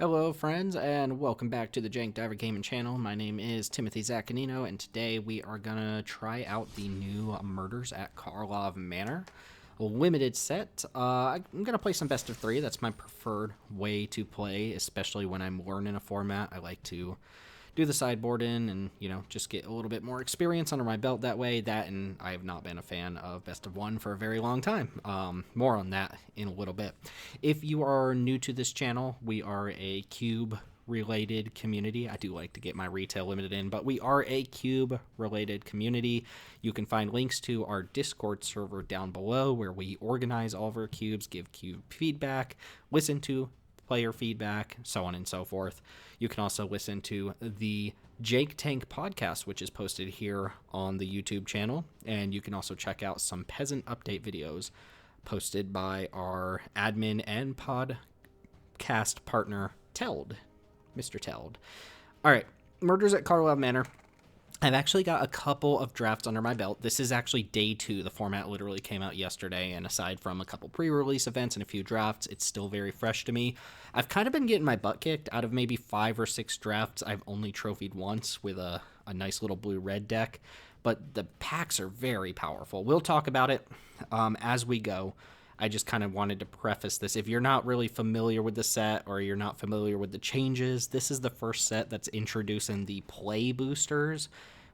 Hello, friends, and welcome back to the JankDiverTim channel. My name is Timothy Zaccanino, and today we are gonna try out the new Murders at Karlov Manor limited set. I'm gonna play some best of three. That's my preferred way to play, especially when I'm learning a format. I like to do the sideboard in and, just get a little bit more experience under my belt that way. That, and I have not been a fan of best of one for a very long time. More on that in a little bit. If you are new to this channel, we are a cube related community. I do like to get my retail limited in, but we are a cube related community. You can find links to our Discord server down below where we organize all of our cubes, give cube feedback, listen to player feedback, so on and so forth. You can also listen to the Jake Tank podcast, which is posted here on the YouTube channel, and you can also check out some peasant update videos posted by our admin and podcast partner, Teld, Mr. Teld. All right, Murders at Karlov Manor. I've actually got a couple of drafts under my belt. This is actually day 2. The format literally came out yesterday, and aside from a couple pre-release events and a few drafts, it's still very fresh to me. I've kind of been getting my butt kicked. Out of maybe 5 or 6 drafts, I've only trophied once with a nice little blue-red deck, but the packs are very powerful. We'll talk about it as we go. I just kind of wanted to preface this. If you're not really familiar with the set or you're not familiar with the changes, this is the first set that's introducing the play boosters,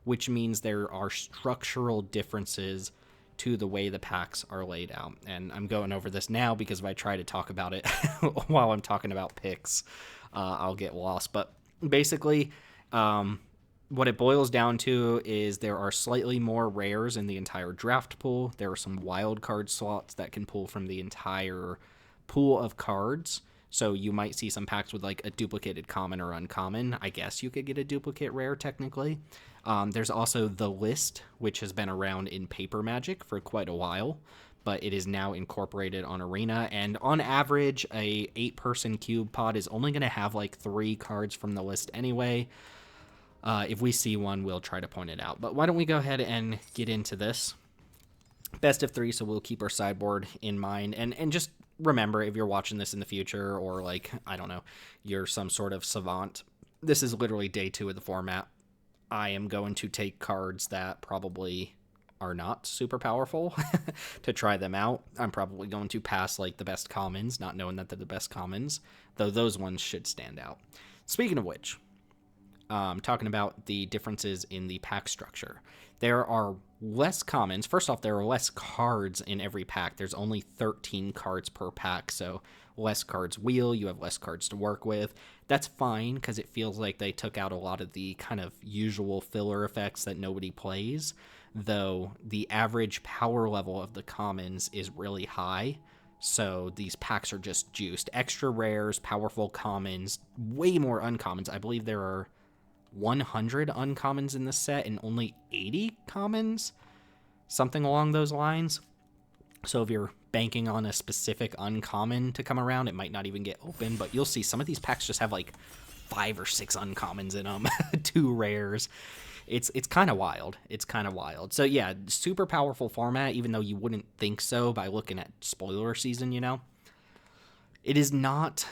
which means there are structural differences to the way the packs are laid out. And I'm going over this now because if I try to talk about it while I'm talking about picks, I'll get lost. But basically, what it boils down to is there are slightly more rares in the entire draft pool. There are some wild card slots that can pull from the entire pool of cards. So you might see some packs with like a duplicated common or uncommon. I guess you could get a duplicate rare technically. There's also the list, which has been around in Paper Magic for quite a while, but it is now incorporated on Arena. And on average, a 8-person cube pod is only going to have like 3 cards from the list anyway. If we see one, we'll try to point it out. But why don't we go ahead and get into this? Best of 3, so we'll keep our sideboard in mind. And just remember, if you're watching this in the future or, like, I don't know, you're some sort of savant, this is literally day 2 of the format. I am going to take cards that probably are not super powerful to try them out. I'm probably going to pass, like, the best commons, not knowing that they're the best commons, though those ones should stand out. Speaking of which, talking about the differences in the pack structure. There are less commons. First off, there are less cards in every pack. There's only 13 cards per pack, so less cards wheel. You have less cards to work with. That's fine because it feels like they took out a lot of the kind of usual filler effects that nobody plays, though the average power level of the commons is really high. So these packs are just juiced. Extra rares, powerful commons, way more uncommons. I believe there are 100 uncommons in this set and only 80 commons, something along those lines. So if you're banking on a specific uncommon to come around, it might not even get open, but you'll see some of these packs just have like 5 or 6 uncommons in them, 2 rares. It's kind of wild. It's kind of wild. So yeah, super powerful format, even though you wouldn't think so by looking at spoiler season, It is not...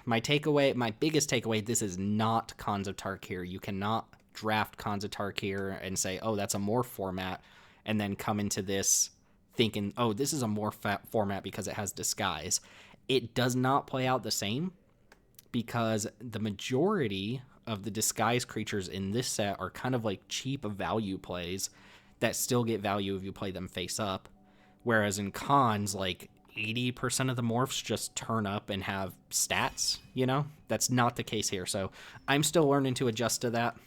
My biggest takeaway, this is not Khans of Tarkir. You cannot draft Khans of Tarkir and say, oh, that's a morph format, and then come into this thinking, oh, this is a morph format because it has disguise. It does not play out the same because the majority of the disguise creatures in this set are kind of like cheap value plays that still get value if you play them face up. Whereas in Khans, like 80% of the morphs just turn up and have stats, That's not the case here. So I'm still learning to adjust to that.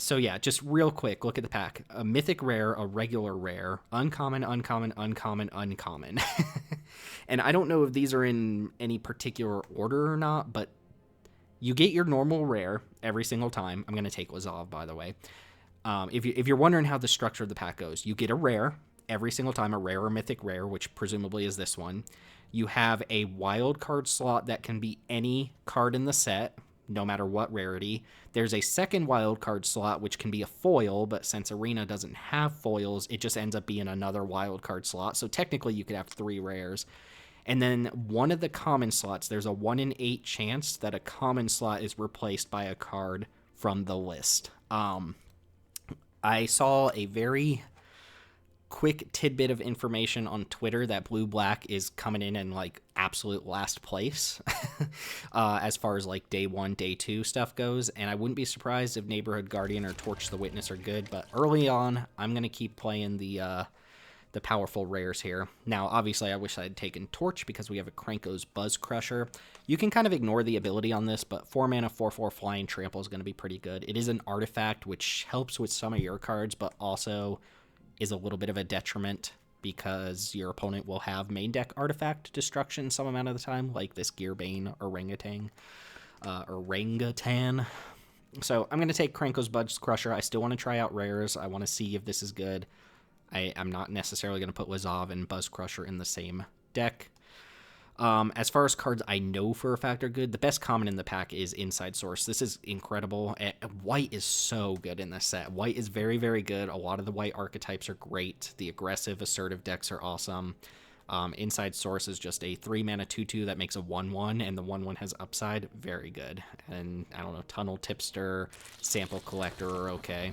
So yeah, just real quick, look at the pack. A mythic rare, a regular rare, uncommon, uncommon, uncommon, uncommon. And I don't know if these are in any particular order or not, but you get your normal rare every single time. I'm going to take Lazav, by the way. If you're wondering how the structure of the pack goes, you get a rare every single time, a rare or mythic rare, which presumably is this one. You have a wild card slot that can be any card in the set, no matter what rarity. There's a second wild card slot, which can be a foil, but since Arena doesn't have foils, it just ends up being another wild card slot. So technically you could have 3 rares. And then one of the common slots, there's a 1 in 8 chance that a common slot is replaced by a card from the list. I saw a very quick tidbit of information on Twitter that blue-black is coming in like absolute last place as far as like day 1, day 2 stuff goes, and I wouldn't be surprised if Neighborhood Guardian or Torch the Witness are good, but early on, I'm going to keep playing the powerful rares here. Now, obviously, I wish I had taken Torch because we have a Krenko's Buzz Crusher. You can kind of ignore the ability on this, but 4 mana, 4/4 Flying Trample is going to be pretty good. It is an artifact, which helps with some of your cards, but also is a little bit of a detriment because your opponent will have main deck artifact destruction some amount of the time, like this Gearbane Orangutan. So I'm going to take Krenko's Buzz Crusher. I still want to try out rares. I want to see if this is good. I'm not necessarily going to put Lazav and Buzz Crusher in the same deck. As far as cards I know for a fact are good, the best common in the pack is Inside Source. This is incredible. White is so good in this set. White is very, very good. A lot of the white archetypes are great. The aggressive, assertive decks are awesome. Inside Source is just a 3 mana 2/2 that makes a 1/1, and the 1/1 has upside. Very good. And I don't know, Tunnel Tipster, Sample Collector are okay.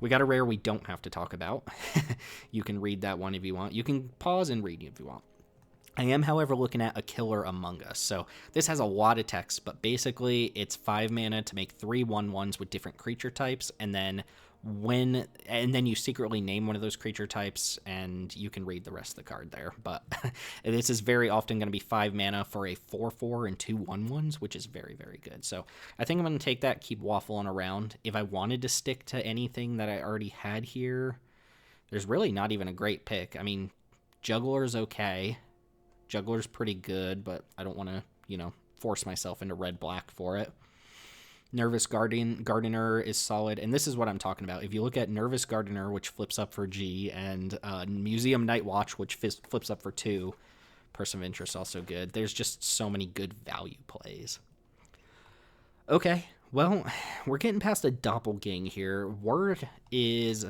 We got a rare we don't have to talk about. You can read that one if you want. You can pause and read if you want. I am, however, looking at A Killer Among Us. So this has a lot of text, but basically it's 5 mana to make 3 1/1s with different creature types, and then you secretly name one of those creature types, and you can read the rest of the card there. But this is very often going to be 5 mana for a 4/4 and 2 1/1s, which is very, very good. So I think I'm going to take that, keep waffling around. If I wanted to stick to anything that I already had here, there's really not even a great pick. I mean, Juggler's okay. Juggler's pretty good, but I don't want to, force myself into red-black for it. Nervous Gardener is solid, and this is what I'm talking about. If you look at Nervous Gardener, which flips up for G, and Museum Night Watch, which flips up for 2, Person of Interest also good. There's just so many good value plays. Okay, well, we're getting past a doppelgang here. Word is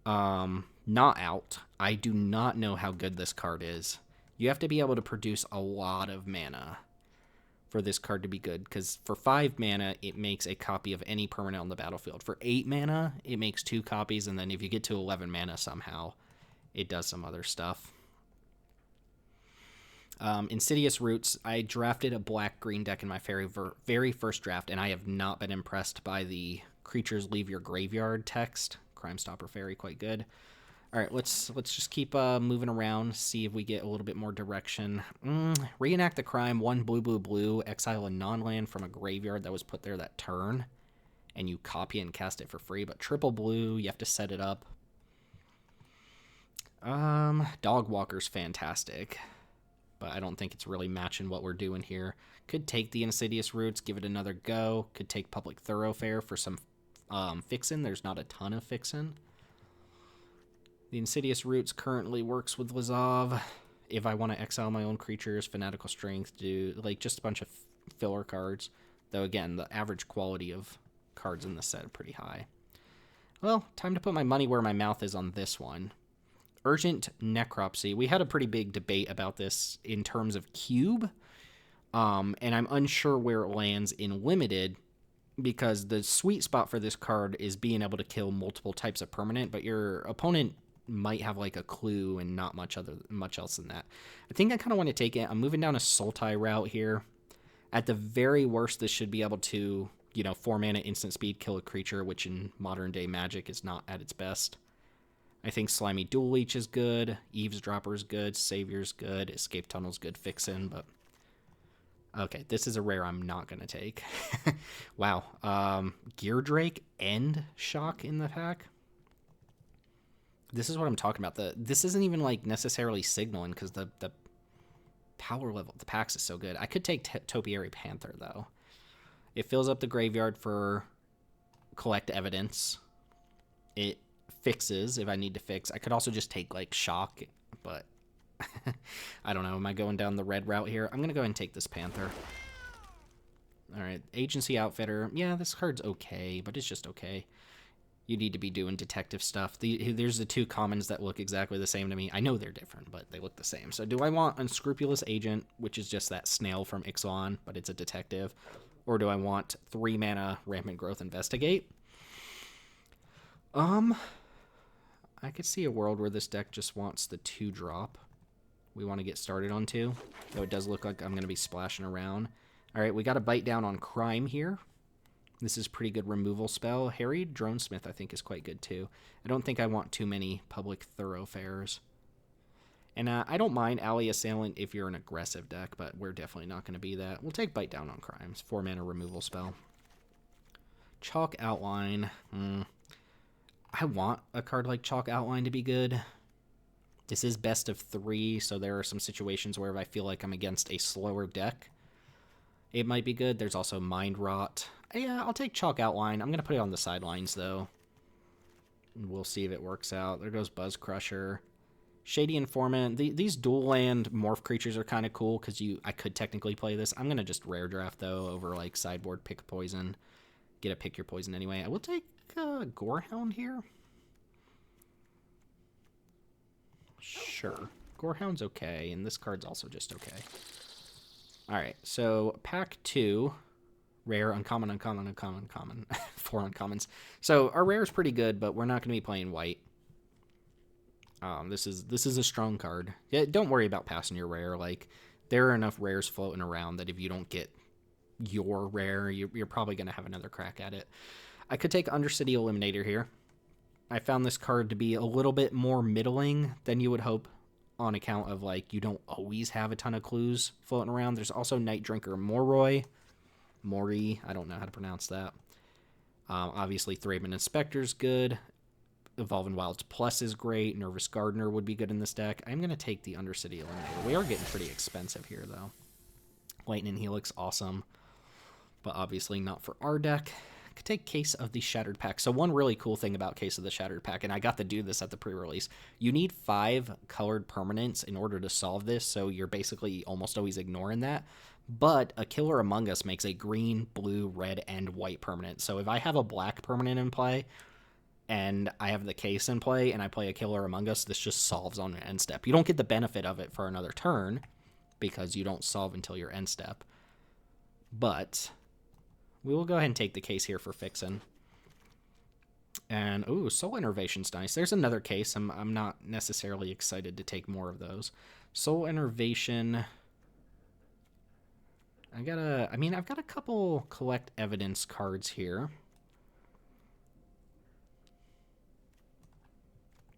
not out. I do not know how good this card is. You have to be able to produce a lot of mana for this card to be good, because for 5 mana, it makes a copy of any permanent on the battlefield. For 8 mana, it makes 2 copies, and then if you get to 11 mana somehow, it does some other stuff. Insidious Roots, I drafted a black-green deck in my very first draft, and I have not been impressed by the Creatures Leave Your Graveyard text. Crime Stopper Fairy, quite good. All right, let's just keep moving around, see if we get a little bit more direction. Reenact the crime, 1 blue, exile a non-land from a graveyard that was put there that turn, and you copy and cast it for free, but triple blue, you have to set it up. Dog Walker's fantastic, but I don't think it's really matching what we're doing here. Could take the Insidious Roots, give it another go. Could take Public Thoroughfare for some fixin'. There's not a ton of fixin'. The Insidious Roots currently works with Lazav. If I want to exile my own creatures, Fanatical Strength, just a bunch of filler cards. Though, again, the average quality of cards in this set are pretty high. Well, time to put my money where my mouth is on this one. Urgent Necropsy. We had a pretty big debate about this in terms of cube, and I'm unsure where it lands in Limited, because the sweet spot for this card is being able to kill multiple types of permanent, but your opponent might have like a clue and not much else than that. I think I kind of want to take it. I'm moving down a Sultai route here. At the very worst, this should be able to, 4 mana instant speed kill a creature, which in modern day Magic is not at its best. I think Slimy Dual Leech is good, Eavesdropper is good, Savior's good, Escape Tunnel's good fixin', but okay, this is a rare I'm not going to take. Wow. Gear Drake and Shock in the pack. This is what I'm talking about. This isn't even like necessarily signaling, because the power level of the packs is so good. I could take Topiary Panther, though. It fills up the graveyard for collect evidence. It fixes if I need to fix. I could also just take like Shock, but I don't know. Am I going down the red route here? I'm going to go ahead and take this Panther. All right, Agency Outfitter. Yeah, this card's okay, but it's just okay. you need to be doing detective stuff. There's the two commons that look exactly the same to me. I know they're different, but they look the same. So do I want Unscrupulous Agent, which is just that snail from Ixalan, but it's a detective? Or do I want 3 mana Rampant Growth Investigate? I could see a world where this deck just wants the 2-drop. We want to get started on 2. Though it does look like I'm going to be splashing around. Alright, we got to bite down on Crime here. This is pretty good removal spell. Harried Dronesmith I think is quite good too. I don't think I want too many Public Thoroughfares. And I don't mind Alley Assailant if you're an aggressive deck, but we're definitely not going to be that. We'll take Bite Down on Crimes. 4 mana removal spell. Chalk Outline. I want a card like Chalk Outline to be good. This is best of 3, so there are some situations where if I feel like I'm against a slower deck, it might be good. There's also Mind Rot. Yeah, I'll take Chalk Outline. I'm going to put it on the sidelines, though. We'll see if it works out. There goes Buzz Crusher. Shady Informant. These dual land morph creatures are kind of cool because I could technically play this. I'm going to just rare draft, though, over like sideboard pick a poison. Get a pick your poison anyway. I will take Gorehound here. Sure. Gorehound's okay, and this card's also just okay. Alright, so pack 2. Rare, uncommon, uncommon, uncommon, uncommon. 4 uncommons. So our rare is pretty good, but we're not going to be playing white. This is a strong card. Yeah, don't worry about passing your rare. Like, there are enough rares floating around that if you don't get your rare, you're probably going to have another crack at it. I could take Undercity Eliminator here. I found this card to be a little bit more middling than you would hope on account of, like, you don't always have a ton of clues floating around. There's also Night Drinker Mori, I don't know how to pronounce that. Obviously, Thraben Inspector's good. Evolving Wilds Plus is great. Nervous Gardener would be good in this deck. I'm going to take the Undercity Eliminator. We are getting pretty expensive here, though. Lightning Helix, awesome. But obviously not for our deck. I could take Case of the Shattered Pack. So one really cool thing about Case of the Shattered Pack, and I got to do this at the pre-release, you need 5 colored permanents in order to solve this, so you're basically almost always ignoring that. But a Killer Among Us makes a green, blue, red, and white permanent. So if I have a black permanent in play, and I have the Case in play, and I play a Killer Among Us, this just solves on an end step. You don't get the benefit of it for another turn, because you don't solve until your end step. But we will go ahead and take the Case here for fixing. And, ooh, Soul Innervation's nice. There's another Case. I'm not necessarily excited to take more of those. Soul Innervation. I've got a couple Collect Evidence cards here.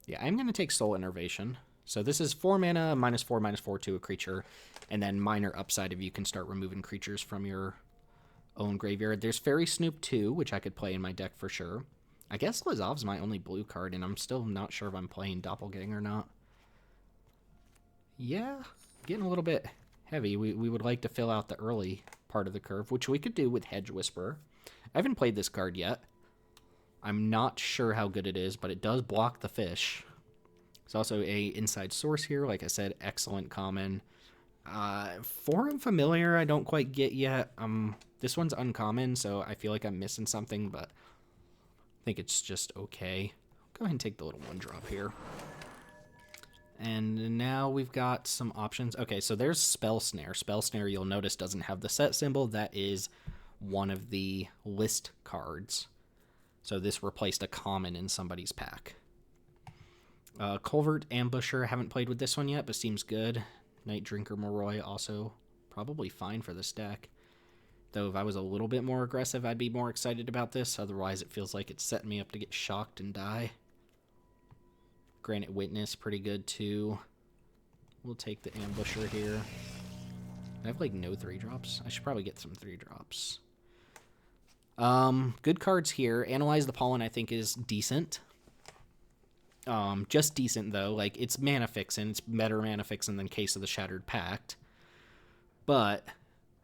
Yeah, I'm going to take Soul Innervation. So this is 4 mana, -4/-4 to a creature, and then minor upside if you can start removing creatures from your own graveyard. There's Fairy Snoop 2, which I could play in my deck for sure. I guess Lazav's my only blue card, and I'm still not sure if I'm playing Doppelganger or not. Yeah, getting a little bit heavy. We would like to fill out the early part of the curve, which we could do with Hedge Whisperer. I haven't played this card yet. I'm not sure how good it is, but it does block the fish. There's also a Inside Source here. Like I said, excellent common. Foreign Familiar I don't quite get yet. This one's uncommon, so I feel like I'm missing something, but I think it's just okay. Go ahead and take the little 1-drop here. And now we've got some options. Okay, so there's Spell Snare. Spell Snare, you'll notice, doesn't have the set symbol. That is one of the list cards. So this replaced a common in somebody's pack. Culvert Ambusher, haven't played with this one yet, but seems good. Night Drinker Moroi, also probably fine for this deck. Though if I was a little bit more aggressive, I'd be more excited about this. Otherwise, it feels like it's setting me up to get shocked and die. Granite Witness, pretty good too. We'll take the Ambusher here. I have like no 3-drops. I should probably get some 3-drops. Good cards here. Analyze the Pollen, I think, is decent. Just decent, though. Like, it's mana fixing. It's better mana fixing than Case of the Shattered Pact. But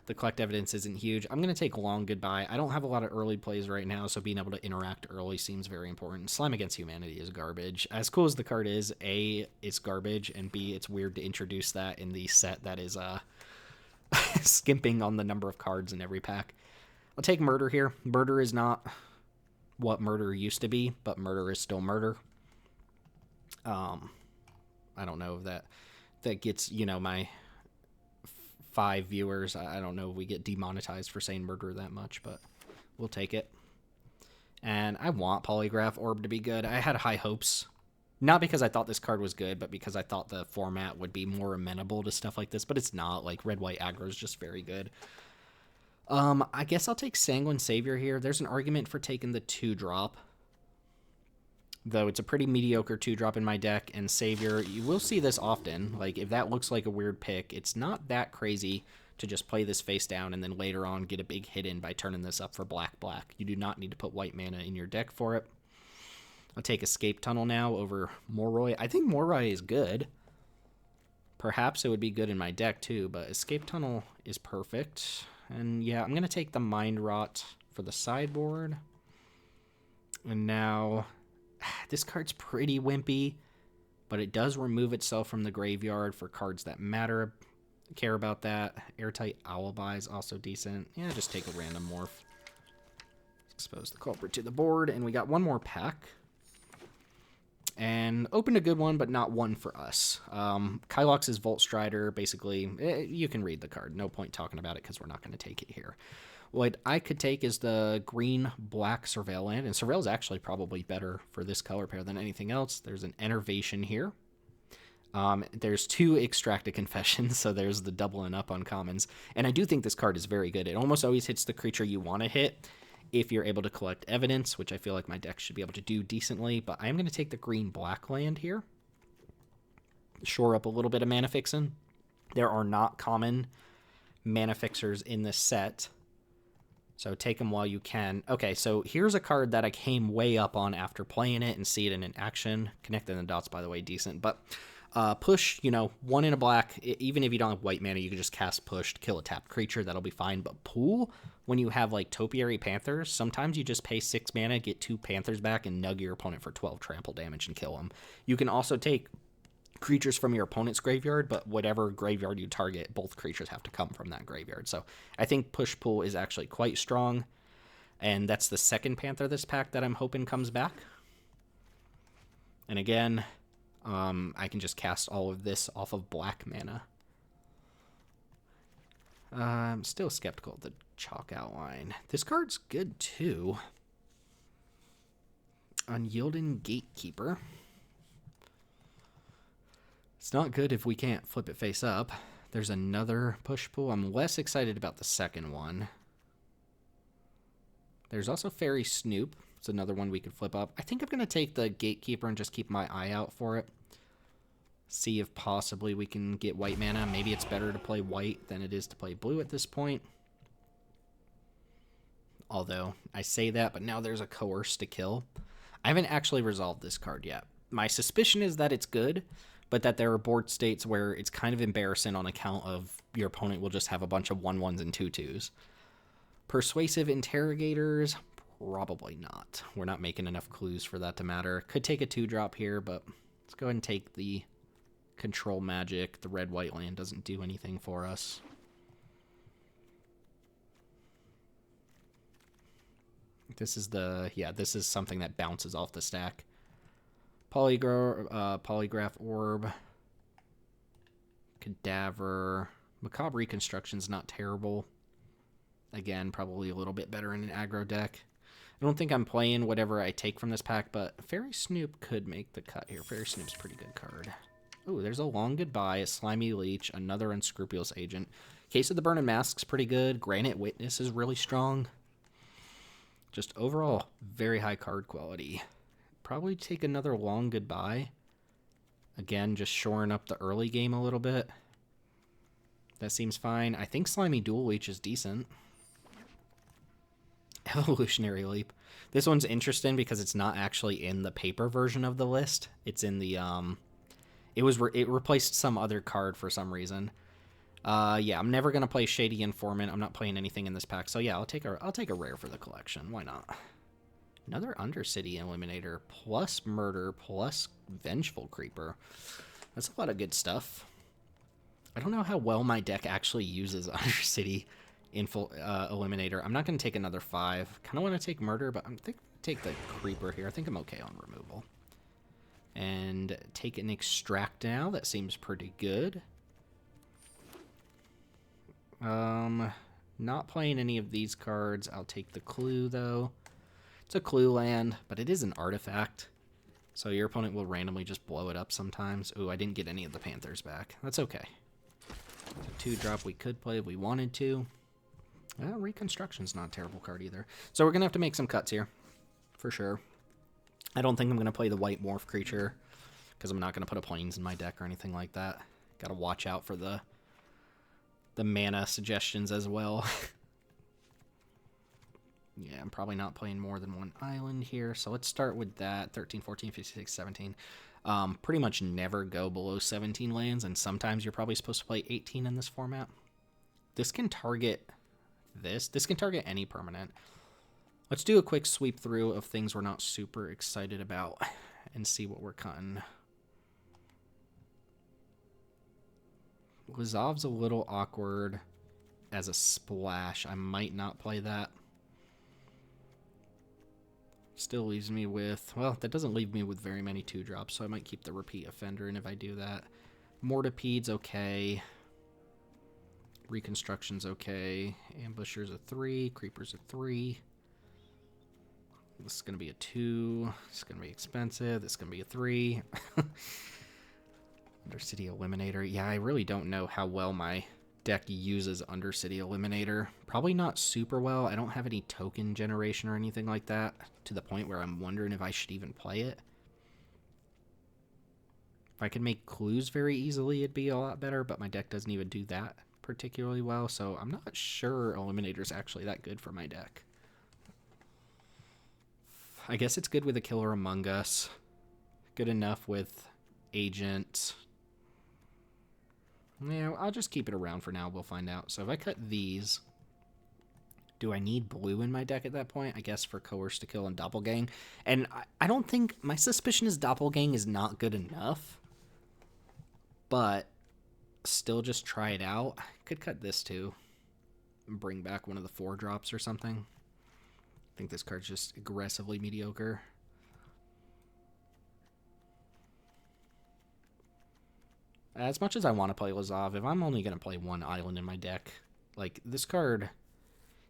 the Collect Evidence isn't huge. I'm going to take Long Goodbye. I don't have a lot of early plays right now, so being able to interact early seems very important. Slime Against Humanity is garbage. As cool as the card is, A, it's garbage, and B, it's weird to introduce that in the set that is skimping on the number of cards in every pack. I'll take Murder here. Murder is not what murder used to be, but murder is still murder. I don't know if that gets, you know, my 5 viewers. I don't know if we get demonetized for saying murder that much, but we'll take it. And I want Polygraph Orb to be good. I had high hopes. Not because I thought this card was good, but because I thought the format would be more amenable to stuff like this. But it's not. Like, red-white aggro is just very good. I guess I'll take Sanguine Savior here. There's an argument for taking the 2-drop. Though it's a pretty mediocre 2-drop in my deck. And Savior, you will see this often. Like, if that looks like a weird pick, it's not that crazy to just play this face down and then later on get a big hit in by turning this up for black. You do not need to put white mana in your deck for it. I'll take Escape Tunnel now over Moroi. I think Moroi is good. Perhaps it would be good in my deck too, but Escape Tunnel is perfect. And yeah, I'm going to take the Mind Rot for the sideboard. And now, this card's pretty wimpy, but it does remove itself from the graveyard for cards that matter. Care about that. Airtight Alibi is also decent. Yeah, just take a random morph. Expose the culprit to the board, and we got one more pack. And opened a good one, but not one for us. Kylox's Volt Strider, basically, you can read the card. No point talking about it because we're not going to take it here. What I could take is the green-black Surveil land, and Surveil is actually probably better for this color pair than anything else. There's an Enervation here. There's 2 Extracted Confessions, so there's the doubling up on commons. And I do think this card is very good. It almost always hits the creature you want to hit if you're able to collect evidence, which I feel like my deck should be able to do decently. But I'm going to take the green-black land here. Shore up a little bit of mana fixing. There are not common mana fixers in this set, so take them while you can. Okay, so here's a card that I came way up on after playing it and see it in an action. Connecting the dots, by the way, decent. But push, you know, 1 in a black. Even if you don't have white mana, you can just cast push to kill a tapped creature. That'll be fine. But pool, when you have like Topiary Panthers, sometimes you just pay 6 mana, get 2 Panthers back, and nug your opponent for 12 trample damage and kill them. You can also take creatures from your opponent's graveyard, but whatever graveyard you target, both creatures have to come from that graveyard. So I think push pull is actually quite strong. And that's the second Panther this pack that I'm hoping comes back. And again, I can just cast all of this off of black mana. I'm still skeptical of the Chalk Outline. This card's good too. Unyielding Gatekeeper. It's not good if we can't flip it face up. There's another push pull. I'm less excited about the second one. There's also Fairy Snoop. It's another one we could flip up. I think I'm going to take the Gatekeeper and just keep my eye out for it. See if possibly we can get white mana. Maybe it's better to play white than it is to play blue at this point. Although, I say that, but now there's a Coerce to kill. I haven't actually resolved this card yet. My suspicion is that it's good, but that there are board states where it's kind of embarrassing on account of your opponent will just have a bunch of 1/1s and 2/2s. Persuasive Interrogators, probably not. We're not making enough clues for that to matter. Could take a 2-drop here, but let's go ahead and take the Control Magic. The red-white land doesn't do anything for us. This is this is something that bounces off the stack. Polygraph Orb. Cadaver. Macabre Reconstruction's not terrible. Again, probably a little bit better in an aggro deck. I don't think I'm playing whatever I take from this pack, but Fairy Snoop could make the cut here. Fairy Snoop's a pretty good card. Ooh, there's a Long Goodbye, a Slimy Leech, another Unscrupulous Agent. Case of the Burning Mask's pretty good. Granite Witness is really strong. Just overall, very high card quality. Probably take another Long Goodbye. Again, just shoring up the early game a little bit. That seems fine. I think Slimy Dual Leech is decent. Evolutionary Leap. This one's interesting because it's not actually in the paper version of the list. It's in the it replaced some other card for some reason. Yeah, I'm never gonna play Shady Informant. I'm not playing anything in this pack. So yeah, I'll take a rare for the collection. Why not? Another Undercity Eliminator plus Murder plus Vengeful Creeper. That's a lot of good stuff. I don't know how well my deck actually uses Undercity Eliminator. I'm not going to take another 5. Kind of want to take Murder, but I'm thinking take the creeper here. I think I'm okay on removal. And take an extract now. That seems pretty good. Not playing any of these cards. I'll take the clue, though. It's a clue land, but it is an artifact. So your opponent will randomly just blow it up sometimes. Ooh, I didn't get any of the Panthers back. That's okay. It's a 2-drop we could play if we wanted to. Reconstruction's not a terrible card either. So we're going to have to make some cuts here. For sure. I don't think I'm going to play the white morph creature. Because I'm not going to put a plains in my deck or anything like that. Got to watch out for the mana suggestions as well. Yeah, I'm probably not playing more than one island here. So let's start with that. 13, 14, 15, 16, 17. Pretty much never go below 17 lands. And sometimes you're probably supposed to play 18 in this format. This can target this. This can target any permanent. Let's do a quick sweep through of things we're not super excited about. And see what we're cutting. Lazav's a little awkward as a splash. I might not play that. Still leaves me with... Well, that doesn't leave me with very many 2-drops, so I might keep the repeat offender in if I do that. Mortipede's okay. Reconstruction's okay. Ambusher's a 3. Creeper's a 3. This is going to be a 2. This is going to be expensive. This is going to be a 3. Undercity Eliminator. Yeah, I really don't know how well my deck uses Undercity Eliminator. Probably not super well. I don't have any token generation or anything like that to the point where I'm wondering if I should even play it. If I could make clues very easily, it'd be a lot better, but my deck doesn't even do that particularly well, so I'm not sure Eliminator's actually that good for my deck. I guess it's good with a Killer Among Us. Good enough with Agent. Yeah, I'll just keep it around for now. We'll find out. So if I cut these, do I need blue in my deck at that point? I guess for Coerce to Kill and Doppelgang. And I don't think... My suspicion is Doppelgang is not good enough. But still just try it out. I could cut this too. And bring back one of the 4-drops or something. I think this card's just aggressively mediocre. As much as I want to play Lazav, if I'm only going to play one island in my deck, like, this card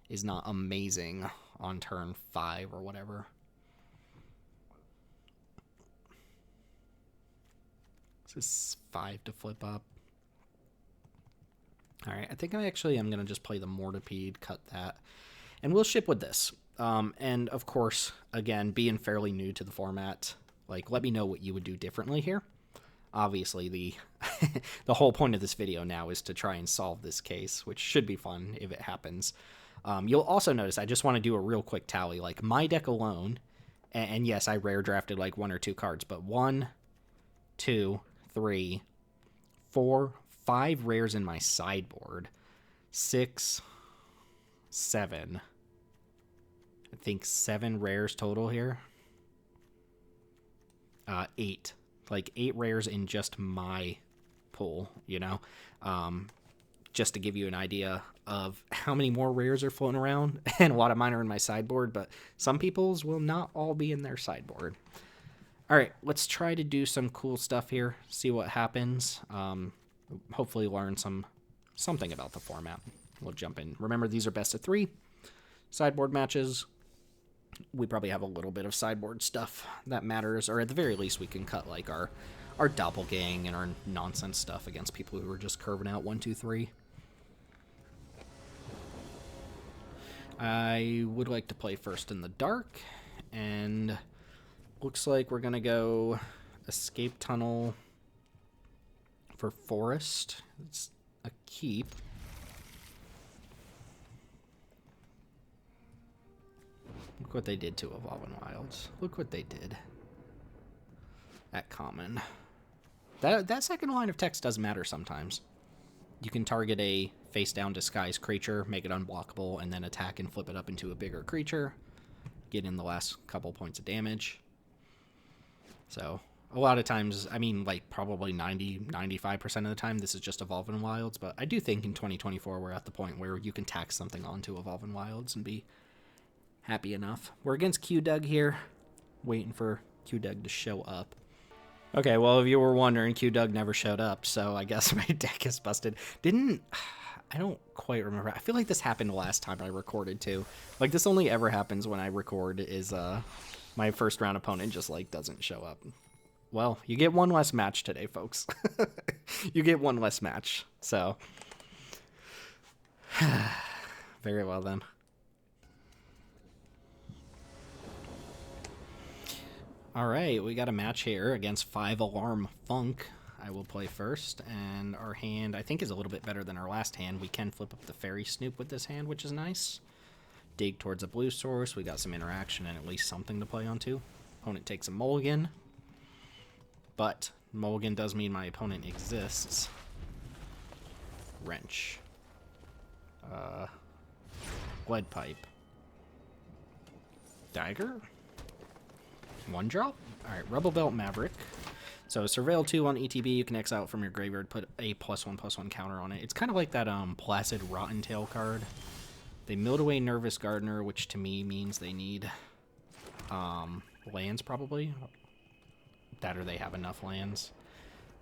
is not amazing on turn 5 or whatever. This is 5 to flip up. Alright, I think I actually am going to just play the Mortipede, cut that, and we'll ship with this. And, of course, again, being fairly new to the format, like, let me know what you would do differently here. Obviously, the the whole point of this video now is to try and solve this case, which should be fun if it happens. You'll also notice I just want to do a real quick tally. Like, my deck alone, and yes, I rare drafted like 1 or 2 cards, but 1, 2, 3, 4, 5 rares in my sideboard. 6, 7. I think 7 rares total here. 8. Like 8 rares in just my pool, you know? Just to give you an idea of how many more rares are floating around, and a lot of mine are in my sideboard, but some people's will not all be in their sideboard. All right, let's try to do some cool stuff here, see what happens. Hopefully learn something about the format. We'll jump in. Remember, these are best of 3 sideboard matches. We probably have a little bit of sideboard stuff that matters, or at the very least we can cut like our doppelgang and our nonsense stuff against people who are just curving out 1, 2, 3. I would like to play first in the dark, and looks like we're gonna go escape tunnel for forest. It's a keep. Look what they did to Evolving Wilds. Look what they did. At common. That second line of text does matter sometimes. You can target a face-down disguised creature, make it unblockable, and then attack and flip it up into a bigger creature. Get in the last couple points of damage. So, a lot of times, I mean, like, probably 90-95% of the time, this is just Evolving Wilds, but I do think in 2024 we're at the point where you can tack something onto Evolving Wilds and be happy enough. We're against Q-Doug here, waiting for Q-Doug to show up. Okay, well, if you were wondering, Q-Doug never showed up, so I guess my deck is busted. I don't quite remember. I feel like this happened last time I recorded, too. Like, this only ever happens when I record is, my first round opponent just, like, doesn't show up. Well, you get one less match today, folks. You get one less match, so. Very well, then. Alright, we got a match here against 5 Alarm Funk. I will play first, and our hand, I think, is a little bit better than our last hand. We can flip up the Fairy Snoop with this hand, which is nice. Dig towards a blue source. We got some interaction and at least something to play on, too. Opponent takes a mulligan. But mulligan does mean my opponent exists. Wrench. Lead pipe. Dagger? One drop? Alright, Rebel Belt Maverick. So Surveil 2 on ETB, you can exile it from your graveyard, put a +1/+1 counter on it. It's kind of like that Placid Rotten Tail card. They milled away Nervous Gardener, which to me means they need lands probably. That or they have enough lands.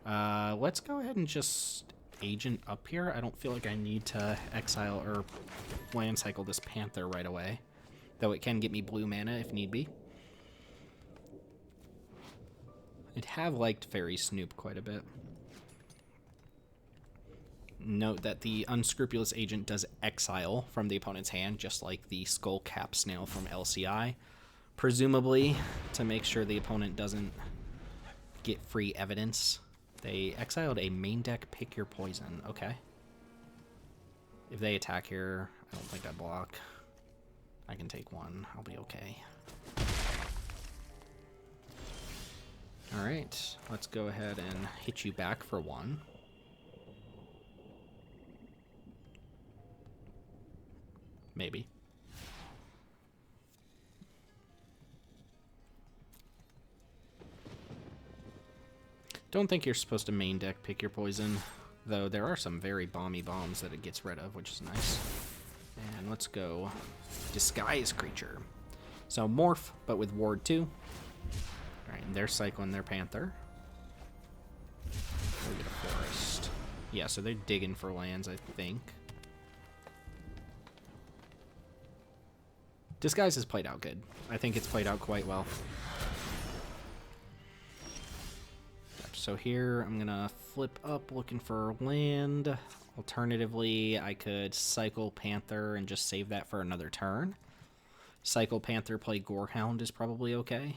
Let's go ahead and just agent up here. I don't feel like I need to exile or land cycle this Panther right away. Though it can get me blue mana if need be. I'd have liked Fairy Snoop quite a bit. Note that the Unscrupulous Agent does exile from the opponent's hand, just like the Skull Cap Snail from LCI. Presumably, to make sure the opponent doesn't get free evidence. They exiled a main deck Pick Your Poison. Okay. If they attack here, I don't think I block. I can take one. I'll be okay. Alright, let's go ahead and hit you back for one. Maybe. Don't think you're supposed to main deck Pick Your Poison, though there are some very bomby bombs that it gets rid of, which is nice. And let's go Disguise Creature. So Morph, but with Ward 2. Alright, and they're cycling their Panther. We'll get a Forest. Yeah, so they're digging for lands, I think. Disguise has played out good. I think it's played out quite well. So here, I'm going to flip up looking for land. Alternatively, I could cycle Panther and just save that for another turn. Cycle Panther, play Gorehound is probably okay.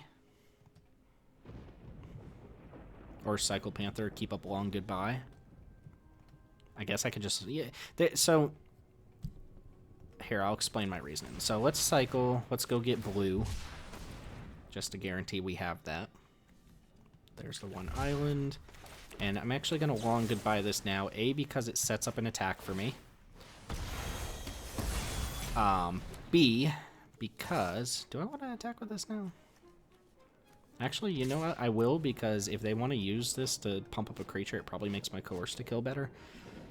Or cycle Panther, keep up Long Goodbye. I guess I could just... yeah. So, here, I'll explain my reasoning. So let's cycle. Let's go get blue. Just to guarantee we have that. There's the one island. And I'm actually going to Long Goodbye this now. A, because it sets up an attack for me. B, because... do I want to attack with this now? Actually, you know what? I will, because if they want to use this to pump up a creature, it probably makes my Coerce to Kill better.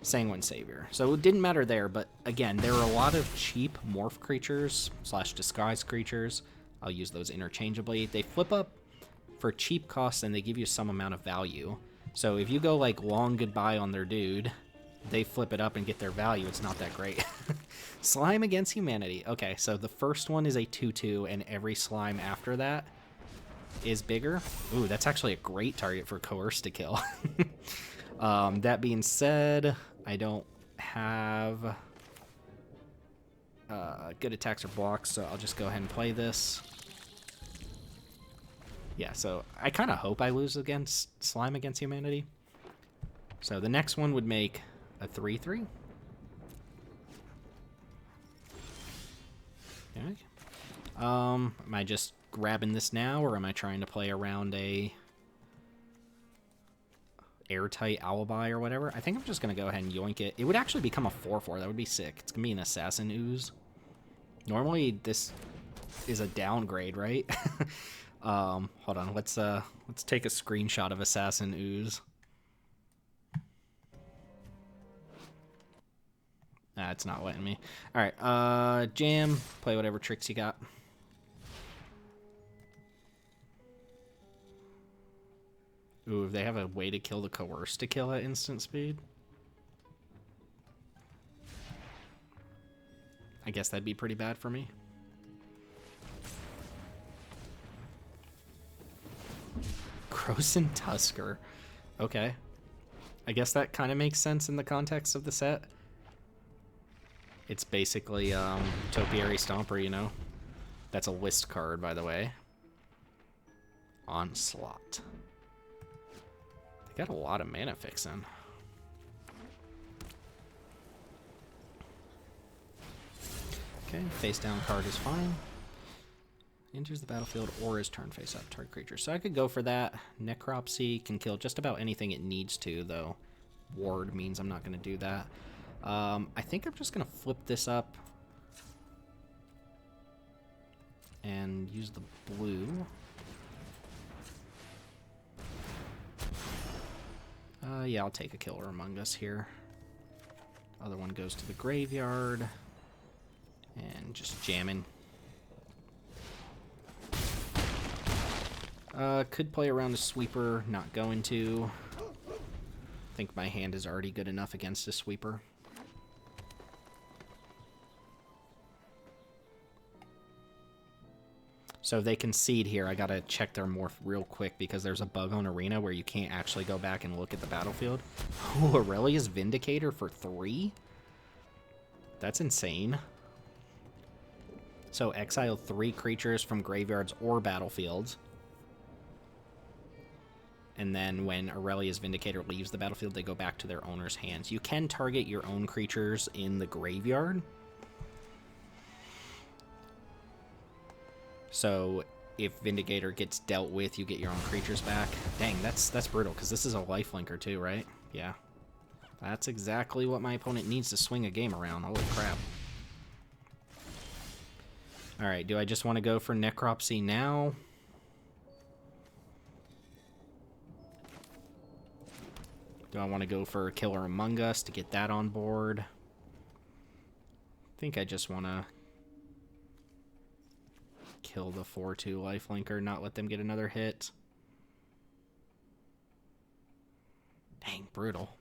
Sanguine Savior. So it didn't matter there, but again, there are a lot of cheap morph creatures / disguise creatures. I'll use those interchangeably. They flip up for cheap costs and they give you some amount of value. So if you go like Long Goodbye on their dude, they flip it up and get their value. It's not that great. Slime Against Humanity. Okay, so the first one is a 2/2 and every slime after that is bigger. Ooh, that's actually a great target for Coerce to Kill. That being said, I don't have good attacks or blocks, so I'll just go ahead and play this. Yeah, so I kind of hope I lose against Slime Against Humanity. So the next one would make a 3/3. Okay. Am I just grabbing this now, or am I trying to play around a Airtight Alibi or whatever? I think I'm just going to go ahead and yoink it. It would actually become a 4/4. That would be sick. It's going to be an Assassin Ooze. Normally, this is a downgrade, right? Hold on. Let's take a screenshot of Assassin Ooze. Nah, it's not letting me. Alright, jam. Play whatever tricks you got. Ooh, if they have a way to kill the Coerce to kill at instant speed, I guess that'd be pretty bad for me. Croson Tusker. Okay. I guess that kind of makes sense in the context of the set. It's basically Topiary Stomper, you know? That's a list card, by the way. Onslaught. They got a lot of mana fixing. Okay, face down card is fine. Enters the battlefield or is turn face up target creature. So I could go for that. Necropsy can kill just about anything it needs to, though. Ward means I'm not going to do that. I think I'm just going to flip this up and use the blue. Yeah, I'll take a Killer Among Us here. Other one goes to the graveyard. And just jamming. Could play around a sweeper, not going to. I think my hand is already good enough against a sweeper. So if they concede here, I gotta check their morph real quick because there's a bug on Arena where you can't actually go back and look at the battlefield. Oh, Aurelia's Vindicator for 3? That's insane. So exile 3 creatures from graveyards or battlefields. And then when Aurelia's Vindicator leaves the battlefield, they go back to their owner's hands. You can target your own creatures in the graveyard. So if Vindicator gets dealt with, you get your own creatures back. Dang, that's brutal, because this is a lifelinker too, right? Yeah. That's exactly what my opponent needs to swing a game around. Holy crap. Alright, do I just want to go for Necropsy now? Do I want to go for Killer Among Us to get that on board? I think I just want to kill the 4/2 lifelinker, not let them get another hit. Dang, brutal.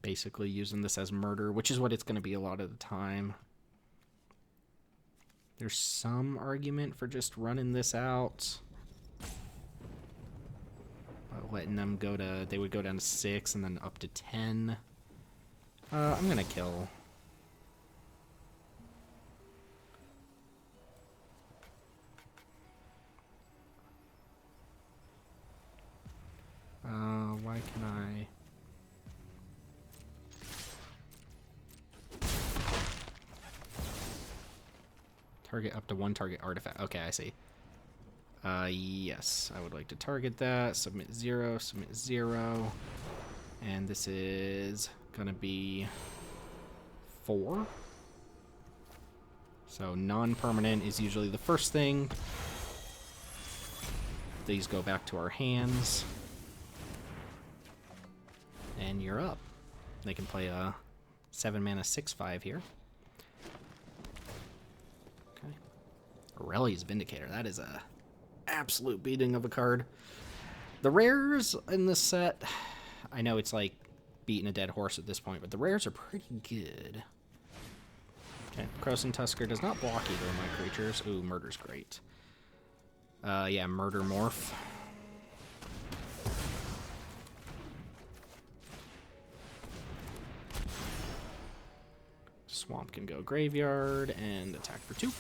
Basically using this as murder, which is what it's going to be a lot of the time. There's some argument for just running this out. Letting them go to, they would go down to 6 and then up to 10. I'm going to kill. Why can I? Target up to 1 target artifact. Okay, I see. Yes, I would like to target that. Submit 0, submit 0. And this is going to be 4. So non-permanent is usually the first thing. These go back to our hands. And you're up. They can play a 7-mana 6/5 here. Okay. Aurelia's Vindicator. That is a absolute beating of a card. The rares in this set, I know it's like beating a dead horse at this point, but the rares are pretty good. Okay, Croson Tusker does not block either of my creatures. Ooh, Murder's great. Yeah, Murder Morph. Swamp can go graveyard and attack for 2.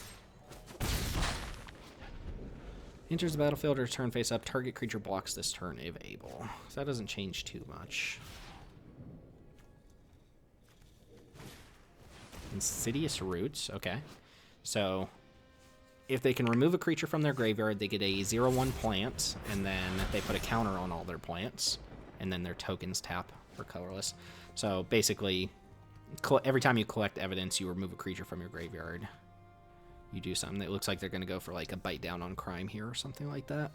Enters the battlefield or turn face up. Target creature blocks this turn if able. So that doesn't change too much. Insidious Roots. Okay. So if they can remove a creature from their graveyard, they get a 0/1 plant, and then they put a counter on all their plants, and then their tokens tap for colorless. So basically, every time you collect evidence, you remove a creature from your graveyard. You do something that looks like they're going to go for like a bite down on crime here or something like that.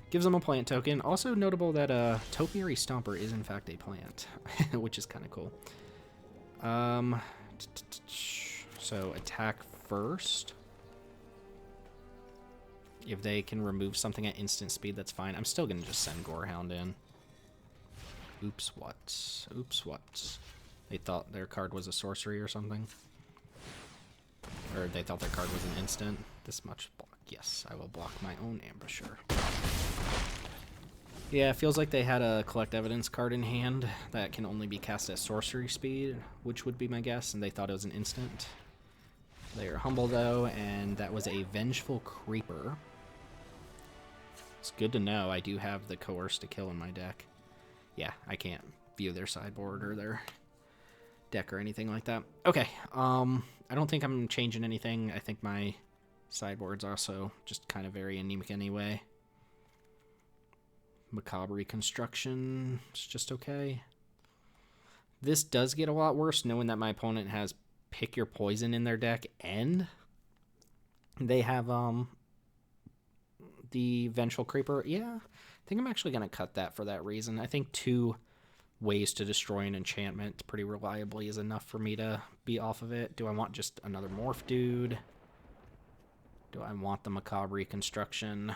Gives them a plant token. Also notable that Topiary Stomper is in fact a plant, which is kind of cool. So attack first. If they can remove something at instant speed, that's fine. I'm still going to just send Gorehound in. Oops, what? Oops, what? They thought their card was a sorcery or something? Or they thought their card was an instant? This much block. Yes, I will block my own ambusher. Yeah, it feels like they had a Collect Evidence card in hand that can only be cast at sorcery speed, which would be my guess, and they thought it was an instant. They are humble, though, and that was a Vengeful Creeper. It's good to know I do have the Coerce to Kill in my deck. Yeah, I can't view their sideboard or their deck or anything like that. Okay, I don't think I'm changing anything. I think my sideboard's also just kind of very anemic anyway. Macabre Reconstruction is just okay. This does get a lot worse knowing that my opponent has Pick Your Poison in their deck and they have the Vengeful Creeper. Yeah, I think I'm actually going to cut that for that reason. I think 2 ways to destroy an enchantment pretty reliably is enough for me to be off of it. Do I want just another Morph dude? Do I want the Macabre Reconstruction? I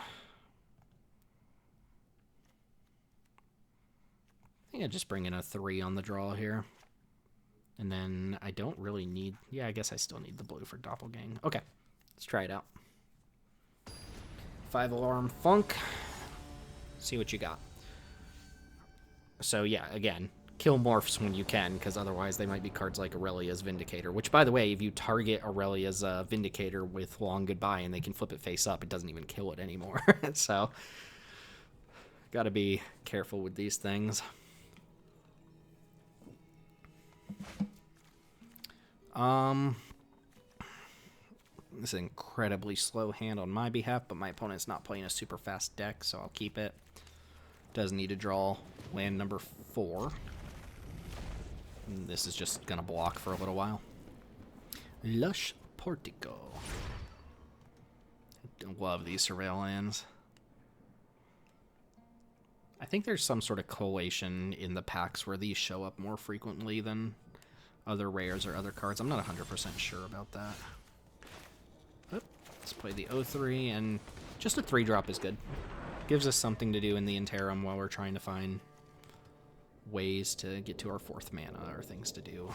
think I just bring in a 3 on the draw here. And then I don't really need... Yeah, I guess I still need the blue for Doppelgang. Okay, let's try it out. 5 Alarm Funk. See what you got. So yeah, again, kill morphs when you can, because otherwise they might be cards like Aurelia's Vindicator. Which, by the way, if you target Aurelia's Vindicator with Long Goodbye and they can flip it face up, it doesn't even kill it anymore. So, gotta be careful with these things. This is an incredibly slow hand on my behalf, but my opponent's not playing a super fast deck, so I'll keep it. Does need to draw land number 4. And this is just going to block for a little while. Lush Portico. I love these Surveil lands. I think there's some sort of collation in the packs where these show up more frequently than other rares or other cards. I'm not 100% sure about that. But let's play the 0-3, and just a 3-drop is good. Gives us something to do in the interim while we're trying to find ways to get to our 4th mana or things to do.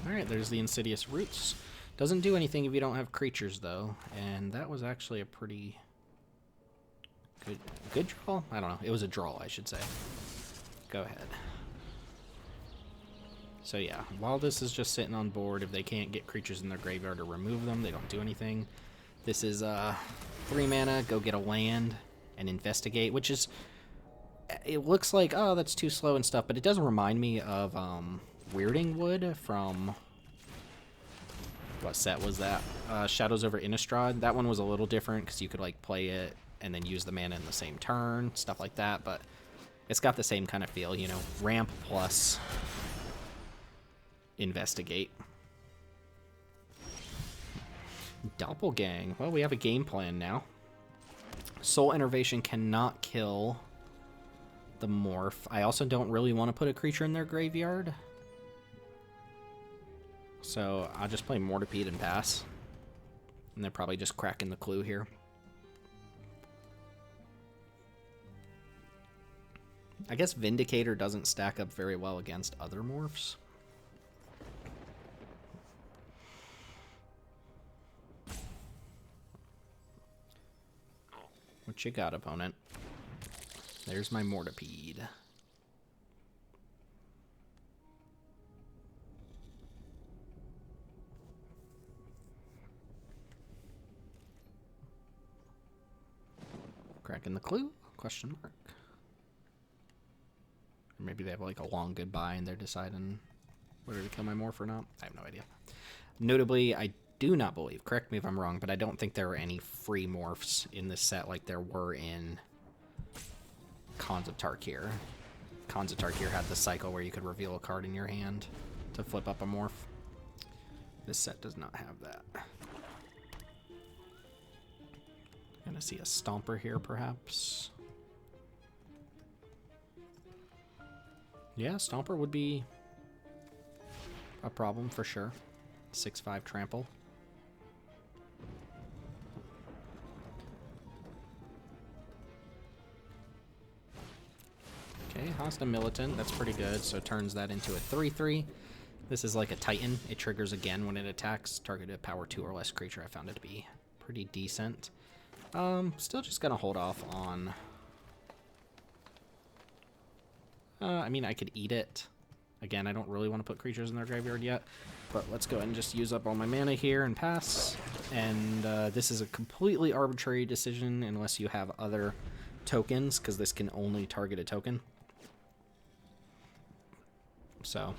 Alright, there's the Insidious Roots. Doesn't do anything if you don't have creatures, though, and that was actually a pretty good draw? I don't know. It was a draw, I should say. Go ahead. So yeah, while this is just sitting on board, if they can't get creatures in their graveyard or remove them, they don't do anything. This is 3 mana, go get a land and investigate, which is... It looks like, oh, that's too slow and stuff, but it does remind me of Weirding Wood from... What set was that? Shadows over Innistrad. That one was a little different because you could like play it and then use the mana in the same turn, stuff like that, but it's got the same kind of feel, you know, ramp plus investigate. Doppelgang. Well, we have a game plan now. Soul Enervation cannot kill the morph. I also don't really want to put a creature in their graveyard. So I'll just play Mortipede and pass. And they're probably just cracking the clue here. I guess Vindicator doesn't stack up very well against other morphs. What you got, opponent? There's my Mortipede. Cracking the clue? Question mark. Or maybe they have like a long goodbye and they're deciding whether to kill my morph or not. I have no idea. Notably, I do not believe, correct me if I'm wrong, but I don't think there are any free morphs in this set like there were in Khans of Tarkir. Khans of Tarkir had the cycle where you could reveal a card in your hand to flip up a morph. This set does not have that. Gonna see a Stomper here, perhaps. Yeah, Stomper would be a problem for sure. 6/5 trample. Okay, Hostile Militant, that's pretty good, so turns that into a 3/3. This is like a Titan. It triggers again when it attacks targeted power 2 or less creature. I found it to be pretty decent. Still just gonna hold off on... I mean, I could eat it. Again, I don't really want to put creatures in their graveyard yet, but let's go ahead and just use up all my mana here and pass. And this is a completely arbitrary decision unless you have other tokens, because this can only target a token. So,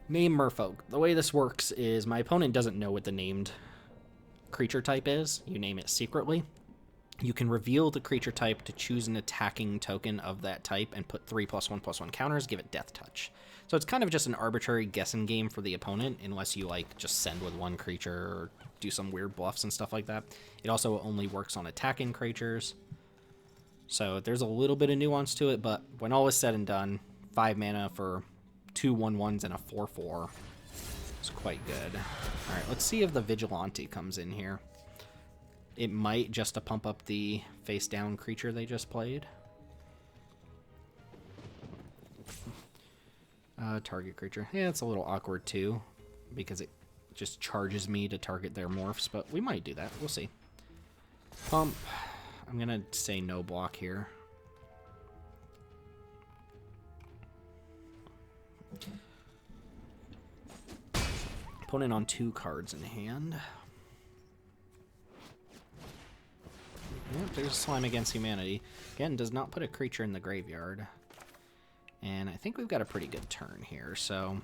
name Merfolk. The way this works is my opponent doesn't know what the named creature type is. You name it secretly. You can reveal the creature type to choose an attacking token of that type and put 3+1/+1 counters, give it Death Touch. So it's kind of just an arbitrary guessing game for the opponent, unless you like just send with one creature or do some weird bluffs and stuff like that. It also only works on attacking creatures. So there's a little bit of nuance to it, but when all is said and done, 5 mana for 2 1/1s and a 4/4 is quite good. Alright, let's see if the Vigilante comes in here. It might, just to pump up the face-down creature they just played. Target creature. Yeah, it's a little awkward too, because it just charges me to target their morphs, but we might do that. We'll see. Pump. I'm going to say no block here. Opponent on 2 cards in hand. Yep, there's Slime Against Humanity. Again, does not put a creature in the graveyard. And I think we've got a pretty good turn here, so...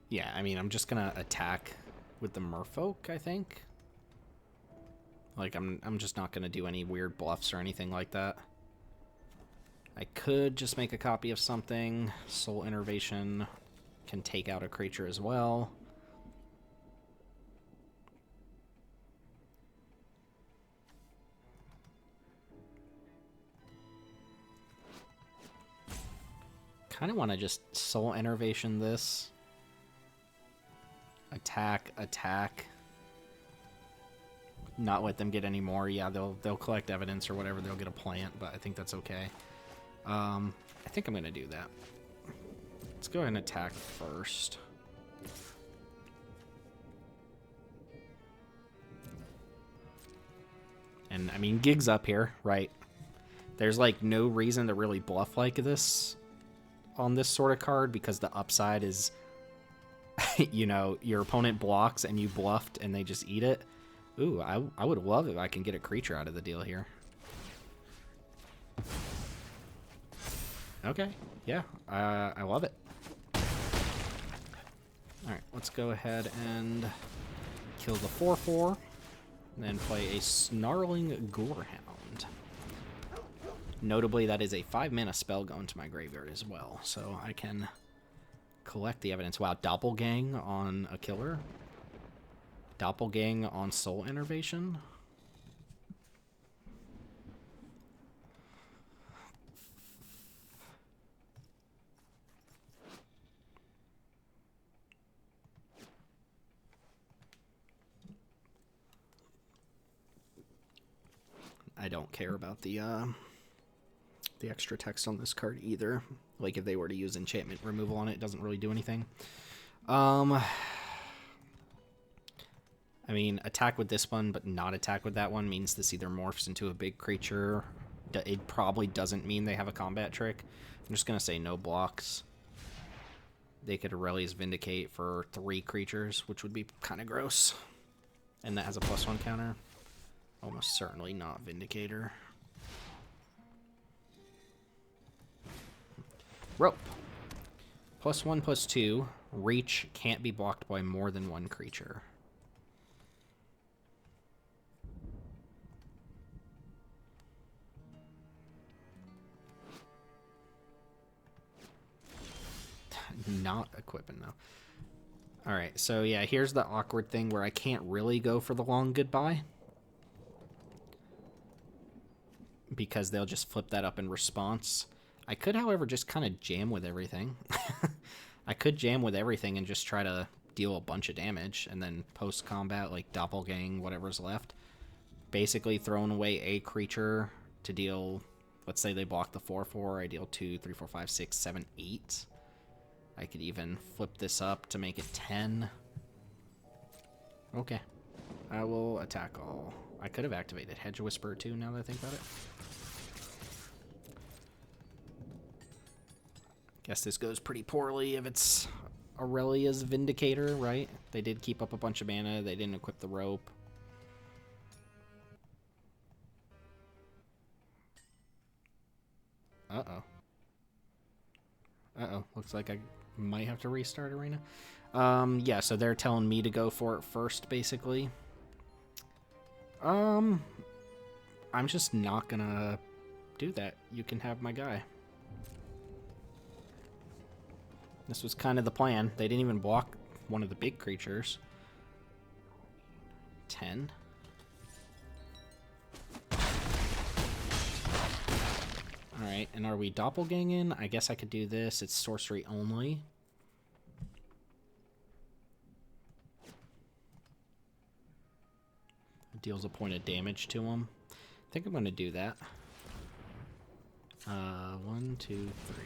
yeah, I mean, I'm just gonna attack with the Merfolk, I think. Like, I'm just not gonna do any weird bluffs or anything like that. I could just make a copy of something. Soul Innervation can take out a creature as well. Kind of want to just Soul Innervation this. Attack, attack. Not let them get any more. Yeah, they'll collect evidence or whatever. They'll get a plant, but I think that's okay. I think I'm going to do that. Let's go ahead and attack first. And, I mean, Gig's up here, right? There's, like, no reason to really bluff like this on this sort of card, because the upside is, you know, your opponent blocks and you bluffed and they just eat it. Ooh, I would love if I can get a creature out of the deal here. Okay, yeah, I love it. Alright, let's go ahead and kill the 4/4, and then play a Snarling Gorehound. Notably, that is a 5-mana spell going to my graveyard as well, so I can collect the evidence. Wow, Doppelgang on a killer? Doppelgang on Soul Innervation? I don't care about the extra text on this card either. Like, if they were to use enchantment removal on it, it doesn't really do anything. I mean, attack with this one, but not attack with that one means this either morphs into a big creature. It probably doesn't mean they have a combat trick. I'm just going to say no blocks. They could Aurelius Vindicate for 3 creatures, which would be kind of gross. And that has a +1 counter. Almost certainly not Vindicator. Rope. +1/+2. Reach can't be blocked by more than 1 creature. Not equipping though. Alright, so yeah, here's the awkward thing where I can't really go for the long goodbye. because they'll just flip that up in response. I could, however, just kind of jam with everything. I could jam with everything and just try to deal a bunch of damage, and then post-combat, like, doppelgang whatever's left. Basically throwing away a creature to deal, let's say they block the 4/4, I deal 2, 3, 4, 5, 6, 7, 8. I could even flip this up to make it 10. Okay. I will attack all. I could have activated Hedge Whisperer too, now that I think about it. Guess this goes pretty poorly if it's Aurelia's Vindicator, right? They did keep up a bunch of mana. They didn't equip the rope. Uh-oh. Uh-oh. Looks like I might have to restart Arena. Yeah, so they're telling me to go for it first, basically. I'm just not gonna do that. You can have my guy. This was kind of the plan. They didn't even block one of the big creatures. 10. Alright, and are we doppelganging? I guess I could do this. It's sorcery only. It deals a point of damage to him. I think I'm going to do that. 1, 2, 3.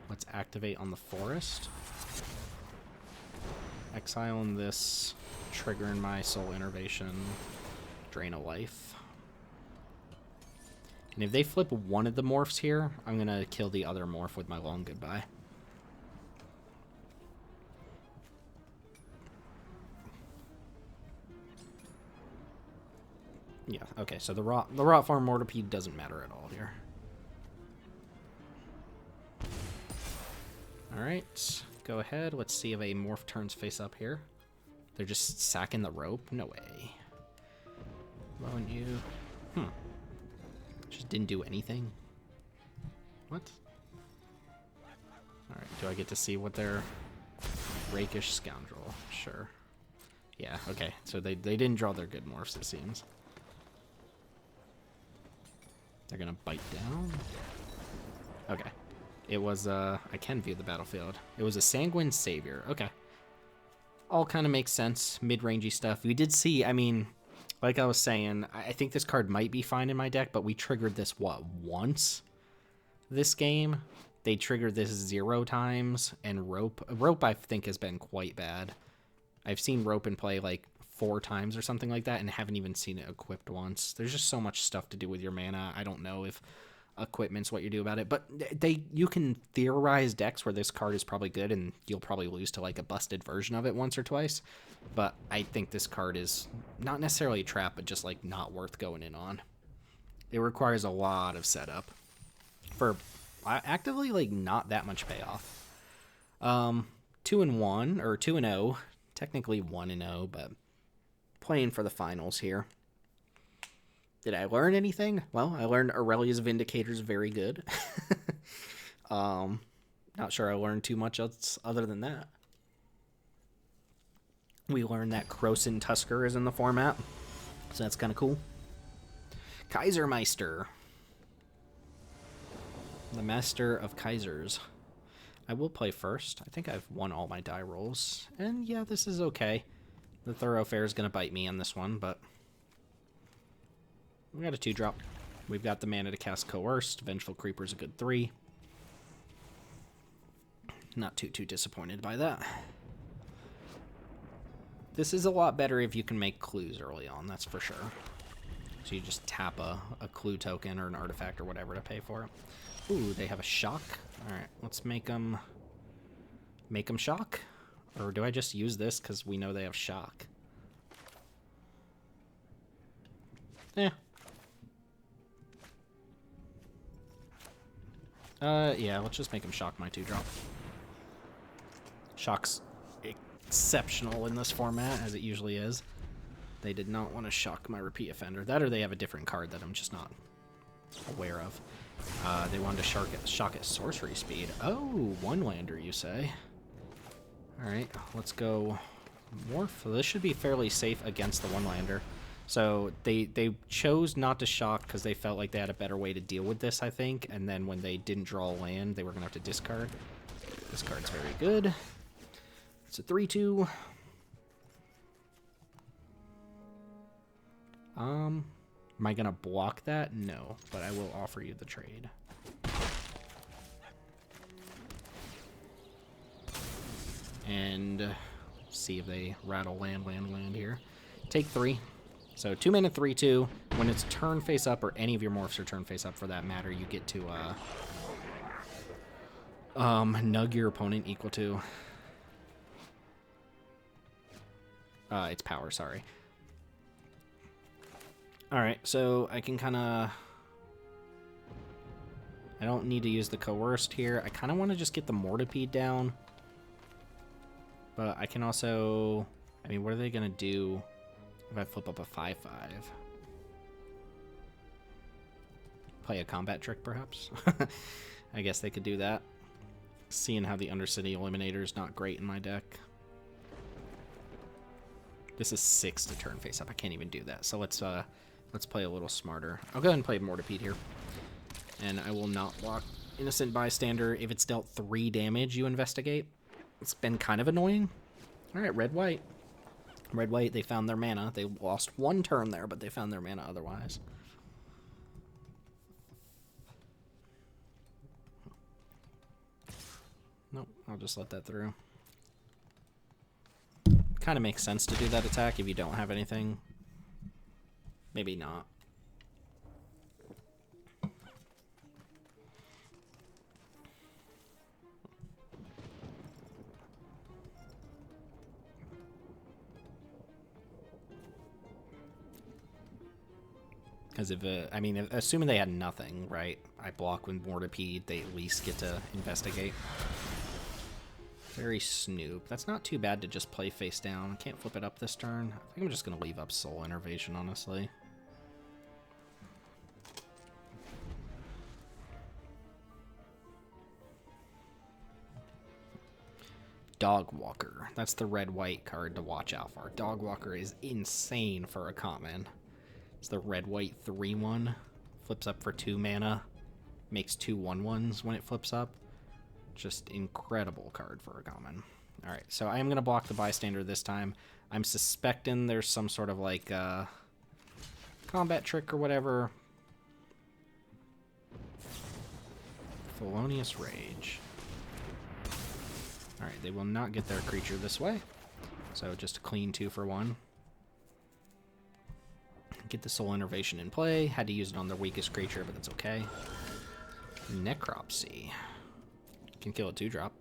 Let's activate on the forest. Exiling this, triggering my soul innervation, drain a life. And if they flip one of the morphs here, I'm going to kill the other morph with my long goodbye. Yeah, okay, so the rot form Mortipede doesn't matter at all here. Alright, go ahead. Let's see if a morph turns face up here. They're just sacking the rope? No way. Won't you? Just didn't do anything. What? Alright, do I get to see what their rakish scoundrel? Sure. Yeah, okay. So they didn't draw their good morphs, it seems. They're gonna bite down? Okay. It was, I can view the battlefield. It was a Sanguine Savior. Okay. All kind of makes sense. Mid-rangey stuff. We did see, I mean, like I was saying, I think this card might be fine in my deck, but we triggered this, what, once this game? They triggered this 0 times, and Rope, I think, has been quite bad. I've seen Rope in play, like, 4 times or something like that, and haven't even seen it equipped once. There's just so much stuff to do with your mana. I don't know if equipment's what you do about it, but you can theorize decks where this card is probably good and you'll probably lose to like a busted version of it once or twice, but I think this card is not necessarily a trap, but just like not worth going in on. It requires a lot of setup for actively like not that much payoff. 2-1 or 2-0, technically 1-0, but playing for the finals here. Did I learn anything? Well, I learned Aurelia's Vindicator is very good. Not sure I learned too much else other than that. We learned that Krosan Tusker is in the format, so that's kind of cool. Kaisermeister. The Master of Kaisers. I will play first. I think I've won all my die rolls. And yeah, this is okay. The Thoroughfare is going to bite me on this one, but we got a 2-drop. We've got the mana to cast Coerced. Vengeful Creeper's a good 3. Not too disappointed by that. This is a lot better if you can make clues early on, that's for sure. So you just tap a clue token or an artifact or whatever to pay for it. Ooh, they have a shock. Alright, let's make them shock. Or do I just use this because we know they have shock? Yeah, let's just make him shock my 2-drop. Shock's exceptional in this format, as it usually is. They did not want to shock my Repeat Offender. That or they have a different card that I'm just not aware of. They wanted to shock at sorcery speed. Oh, 1-lander, you say? Alright, let's go Morph. This should be fairly safe against the 1-lander. So they chose not to shock because they felt like they had a better way to deal with this, I think. And then when they didn't draw land, they were going to have to discard. This card's very good. It's a 3-2. Am I going to block that? No, but I will offer you the trade. And see if they rattle land here. Take 3. So 2 mana 3/2. When it's turn face up, or any of your morphs are turn face up for that matter, you get to nug your opponent equal to its power, sorry. Alright, so I can kinda, I don't need to use the coerced here. I kinda wanna just get the Mortipede down. But I can also, I mean, what are they gonna do if I flip up a 5/5? Play a combat trick, perhaps? I guess they could do that. Seeing how the Undercity Eliminator is not great in my deck. This is 6 to turn face up. I can't even do that. So let's play a little smarter. I'll go ahead and play Mortipede here. And I will not block Innocent Bystander. If it's dealt 3 damage, you investigate. It's been kind of annoying. Alright, red-white. Red-white, they found their mana. They lost 1 turn there, but they found their mana otherwise. Nope, I'll just let that through. Kind of makes sense to do that attack if you don't have anything. Maybe not. Because if, I mean, assuming they had nothing, right? I block with Mortipede, they at least get to investigate. Very Snoop. That's not too bad to just play face down. Can't flip it up this turn. I think I'm just going to leave up Soul Innervation, honestly. Dog Walker. That's the red-white card to watch out for. Dog Walker is insane for a common. It's the red-white 3/1. Flips up for 2 mana. Makes 2 1/1s when it flips up. Just incredible card for a common. Alright, so I am going to block the Bystander this time. I'm suspecting there's some sort of like combat trick or whatever. Felonious Rage. Alright, they will not get their creature this way. So just a clean 2 for 1. Get the Soul Innervation in play. Had to use it on their weakest creature, but that's okay. Necropsy. Can kill a 2-drop.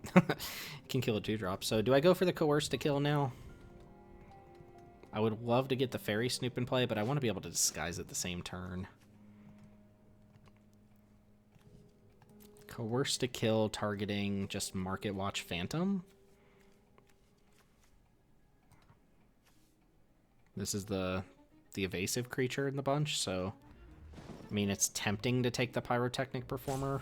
Can kill a 2-drop. So do I go for the Coerce to kill now? I would love to get the Fairy Snoop in play, but I want to be able to disguise it the same turn. Coerce to kill, targeting just Market Watch Phantom. This is the evasive creature in the bunch, so I mean, it's tempting to take the Pyrotechnic Performer.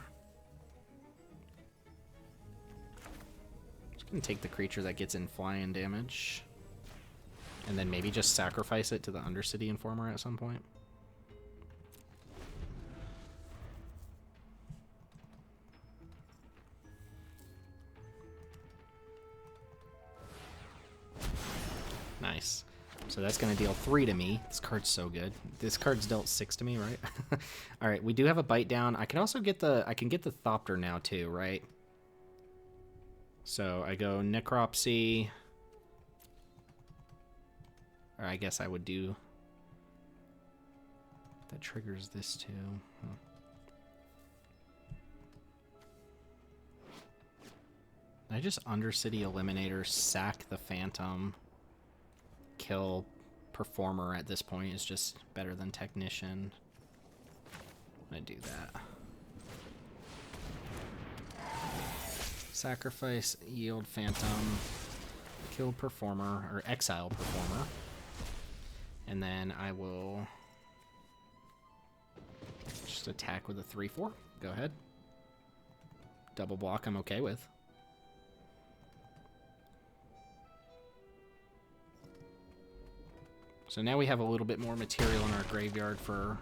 Just gonna take the creature that gets in flying damage, and then maybe just sacrifice it to the Undercity Informer at some point. Nice. So that's going to deal 3 to me. This card's so good. This card's dealt 6 to me, right? All right, we do have a bite down. I can also get the Thopter now too, right? So I go Necropsy. Or I guess I would do, that triggers this too. Huh. I just Undercity Eliminator, sack the Phantom. Kill Performer at this point is just better than Technician. I'm gonna do that. Sacrifice, yield Phantom, kill Performer, or exile Performer. And then I will just attack with a 3/4. Go ahead. Double block I'm okay with. So now we have a little bit more material in our graveyard for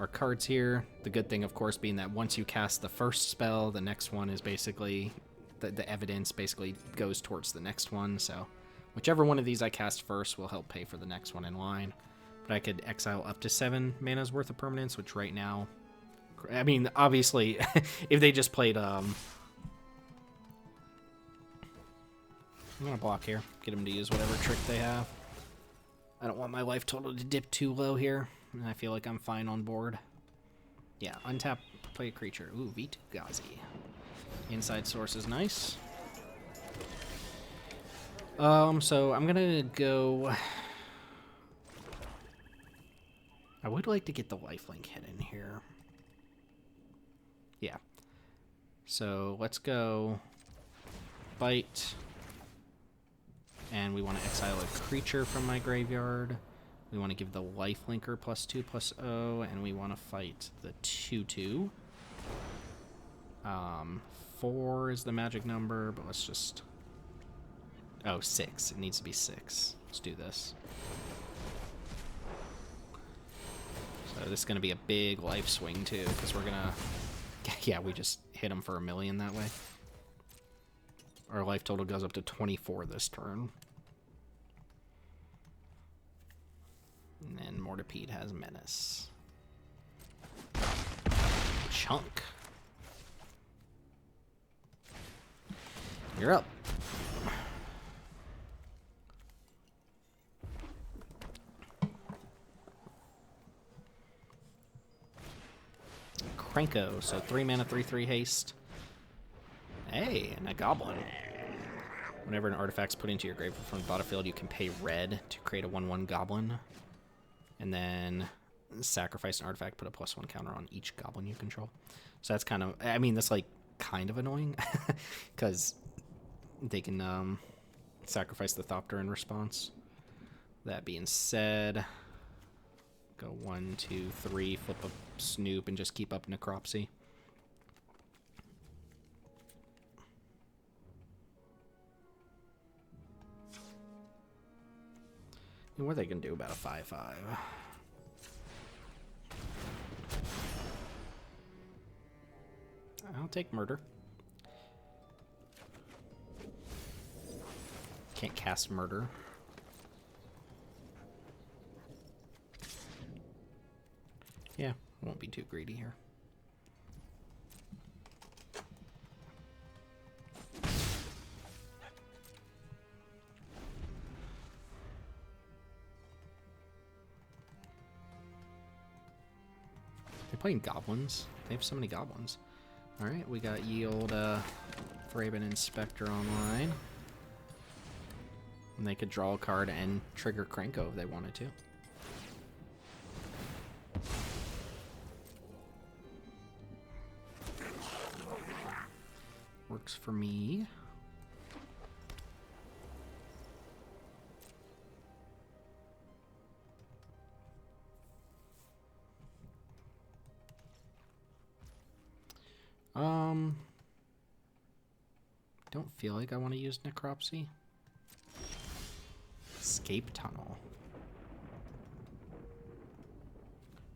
our cards here. The good thing, of course, being that once you cast the first spell, the next one is basically, the evidence basically goes towards the next one. So whichever one of these I cast first will help pay for the next one in line. But I could exile up to 7 mana's worth of permanents, which right now, I mean, obviously, if they just played, I'm going to block here, get them to use whatever trick they have. I don't want my life total to dip too low here, and I feel like I'm fine on board. Yeah, untap, play a creature. Ooh, V2 Gazi. Inside source is nice. So I'm gonna go... I would like to get the lifelink hit in here. Yeah. So let's go bite. And we want to exile a creature from my graveyard. We want to give the lifelinker +2/+0, and we want to fight the 2/2. 4 is the magic number, but let's just... Oh, 6. It needs to be 6. Let's do this. So this is going to be a big life swing, too, because we're going to... Yeah, we just hit him for 1,000,000 that way. Our life total goes up to 24 this turn. And then Mortipede has Menace. Chunk. You're up. Krenko, so 3 mana, 3/3 haste. Hey, and a goblin. Whenever an artifact's put into your graveyard from the battlefield, you can pay red to create a 1/1 goblin. And then sacrifice an artifact, put a +1 counter on each goblin you control. So that's kind of, I mean, that's like kind of annoying because they can sacrifice the Thopter in response. That being said, go 1, 2, 3, flip a Snoop, and just keep up Necropsy. And what are they going to do about a 5/5? I'll take Murder. Can't cast Murder. Yeah, won't be too greedy here. They're playing goblins. They have so many goblins. Alright, we got ye old Thraben Inspector online. And they could draw a card and trigger Krenko if they wanted to. Works for me. Don't feel like I want to use Necropsy. Escape Tunnel.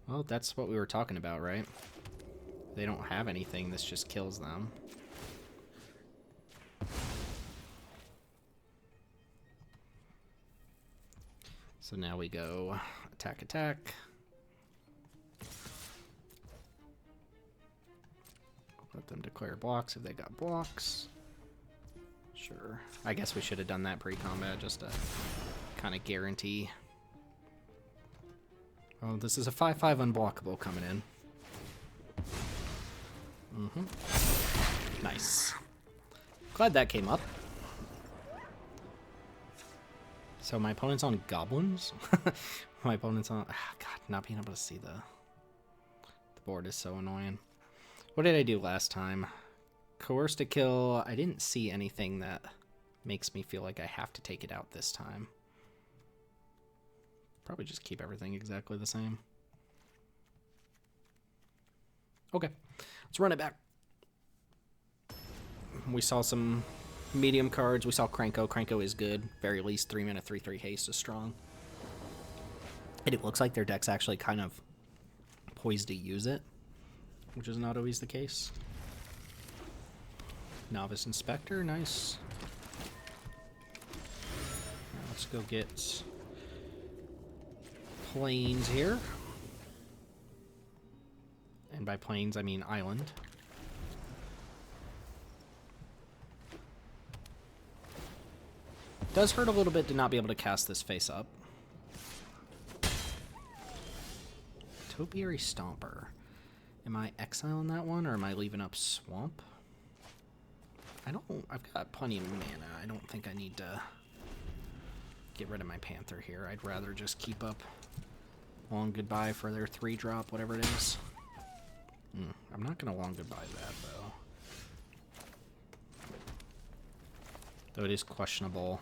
Well, that's what we were talking about, right? They don't have anything, this just kills them. So now we go attack, attack. Let them declare blocks if they got blocks. Sure. I guess we should have done that pre-combat just to kind of guarantee. Oh, this is a 5/5 unblockable coming in. Nice. Glad that came up. So my opponent's on goblins. My opponent's on... God, not being able to see the board is so annoying. What did I do last time? Coerce to kill. I didn't see anything that makes me feel like I have to take it out this time. Probably just keep everything exactly the same. Okay, let's run it back. We saw some medium cards. We saw Krenko. Krenko is good. Very least 3 mana, 3/3 haste is strong. And it looks like their deck's actually kind of poised to use it, which is not always the case. Novice Inspector, nice. Right, let's go get plains here. And by plains, I mean island. Does hurt a little bit to not be able to cast this face up. Topiary Stomper. Am I exiling that one, or am I leaving up Swamp? I've got plenty of mana. I don't think I need to get rid of my Panther here. I'd rather just keep up Long Goodbye for their 3-drop, whatever it is. I'm not going to Long Goodbye that, though. Though it is questionable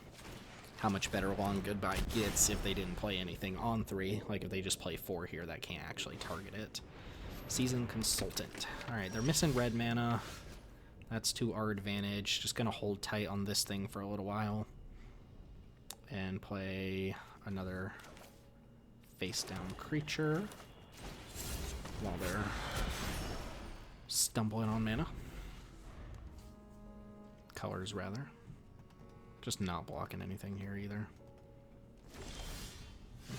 how much better Long Goodbye gets if they didn't play anything on 3. Like, if they just play 4 here, that can't actually target it. Seasoned Consultant. Alright, they're missing red mana. That's to our advantage. Just going to hold tight on this thing for a little while. And play another face-down creature while they're stumbling on mana. Colors, rather. Just not blocking anything here either.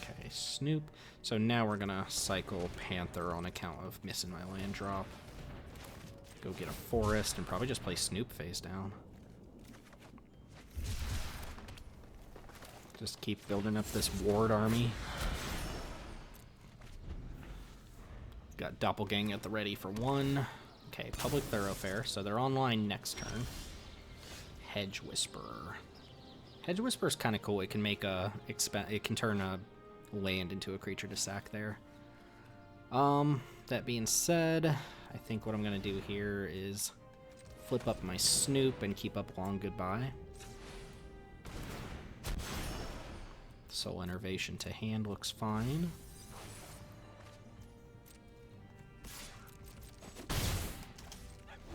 Okay, Snoop. So now we're gonna cycle Panther on account of missing my land drop. Go get a forest and probably just play Snoop face down. Just keep building up this ward army. Got Doppelgang at the ready for 1. Okay, Public Thoroughfare, so they're online next turn. Hedge Whisperer. Hedge Whisperer's kind of cool. It can make it can turn a land into a creature to sack there. That being said, I think what I'm gonna do here is flip up my Snoop and keep up Long Goodbye. Soul Innervation to hand looks fine.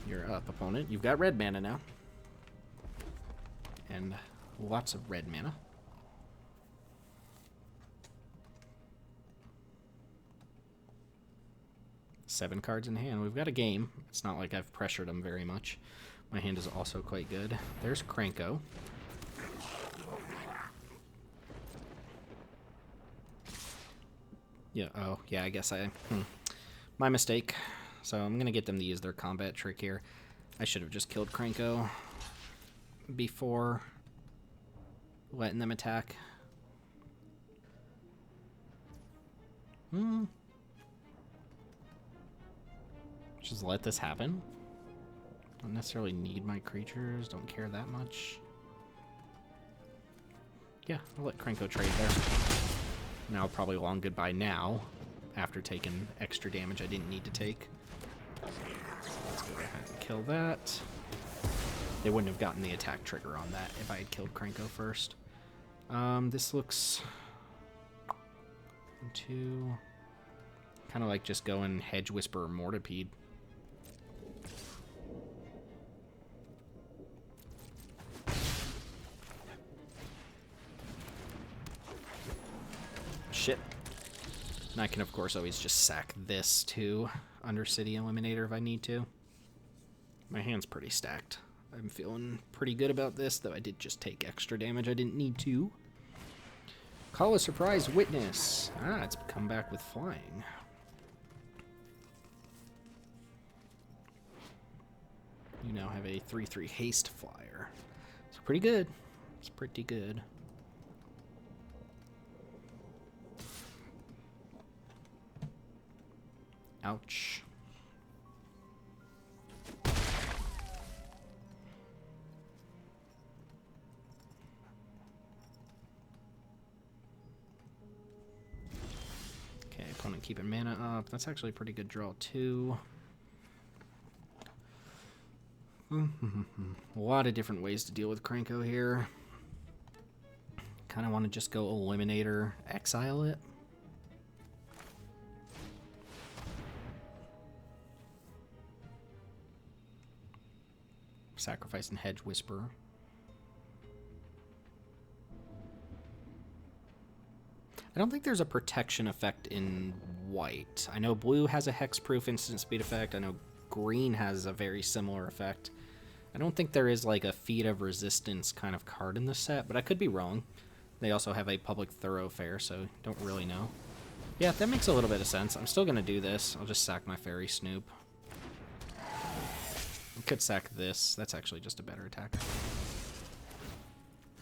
You're up, opponent. You've got red mana now. And lots of red mana. Seven cards in hand. We've got a game. It's not like I've pressured them very much. My hand is also quite good. There's Kranko. Yeah, oh, yeah, I guess my mistake. So I'm going to get them to use their combat trick here. I should have just killed Kranko before letting them attack. Just let this happen. Don't necessarily need my creatures. Don't care that much. Yeah, I'll let Kranko trade there. Now I'll probably Long Goodbye now, after taking extra damage I didn't need to take. Let's go ahead and kill that. They wouldn't have gotten the attack trigger on that if I had killed Kranko first. This looks into kind of like just going Hedge Whisperer or Mortipede. Shit. And I can, of course, always just sack this to Undercity Eliminator if I need to. My hand's pretty stacked. I'm feeling pretty good about this, though I did just take extra damage I didn't need to. Call a Surprise Witness. Ah, it's come back with flying. You now have a 3/3 haste flyer. It's pretty good. It's pretty good. Ouch. Okay, opponent keeping mana up. That's actually a pretty good draw, too. A lot of different ways to deal with Kranko here. Kind of want to just go Eliminator, exile it. Sacrifice and Hedge Whisperer. I don't think there's a protection effect in white. I know blue has a hexproof instant speed effect. I know green has a very similar effect. I don't think there is like a feat of resistance kind of card in the set, but I could be wrong. They also have a public thoroughfare, so don't really know. Yeah, that makes a little bit of sense. I'm still going to do this. I'll just sack my Fairy Snoop. I could sack this. That's actually just a better attack.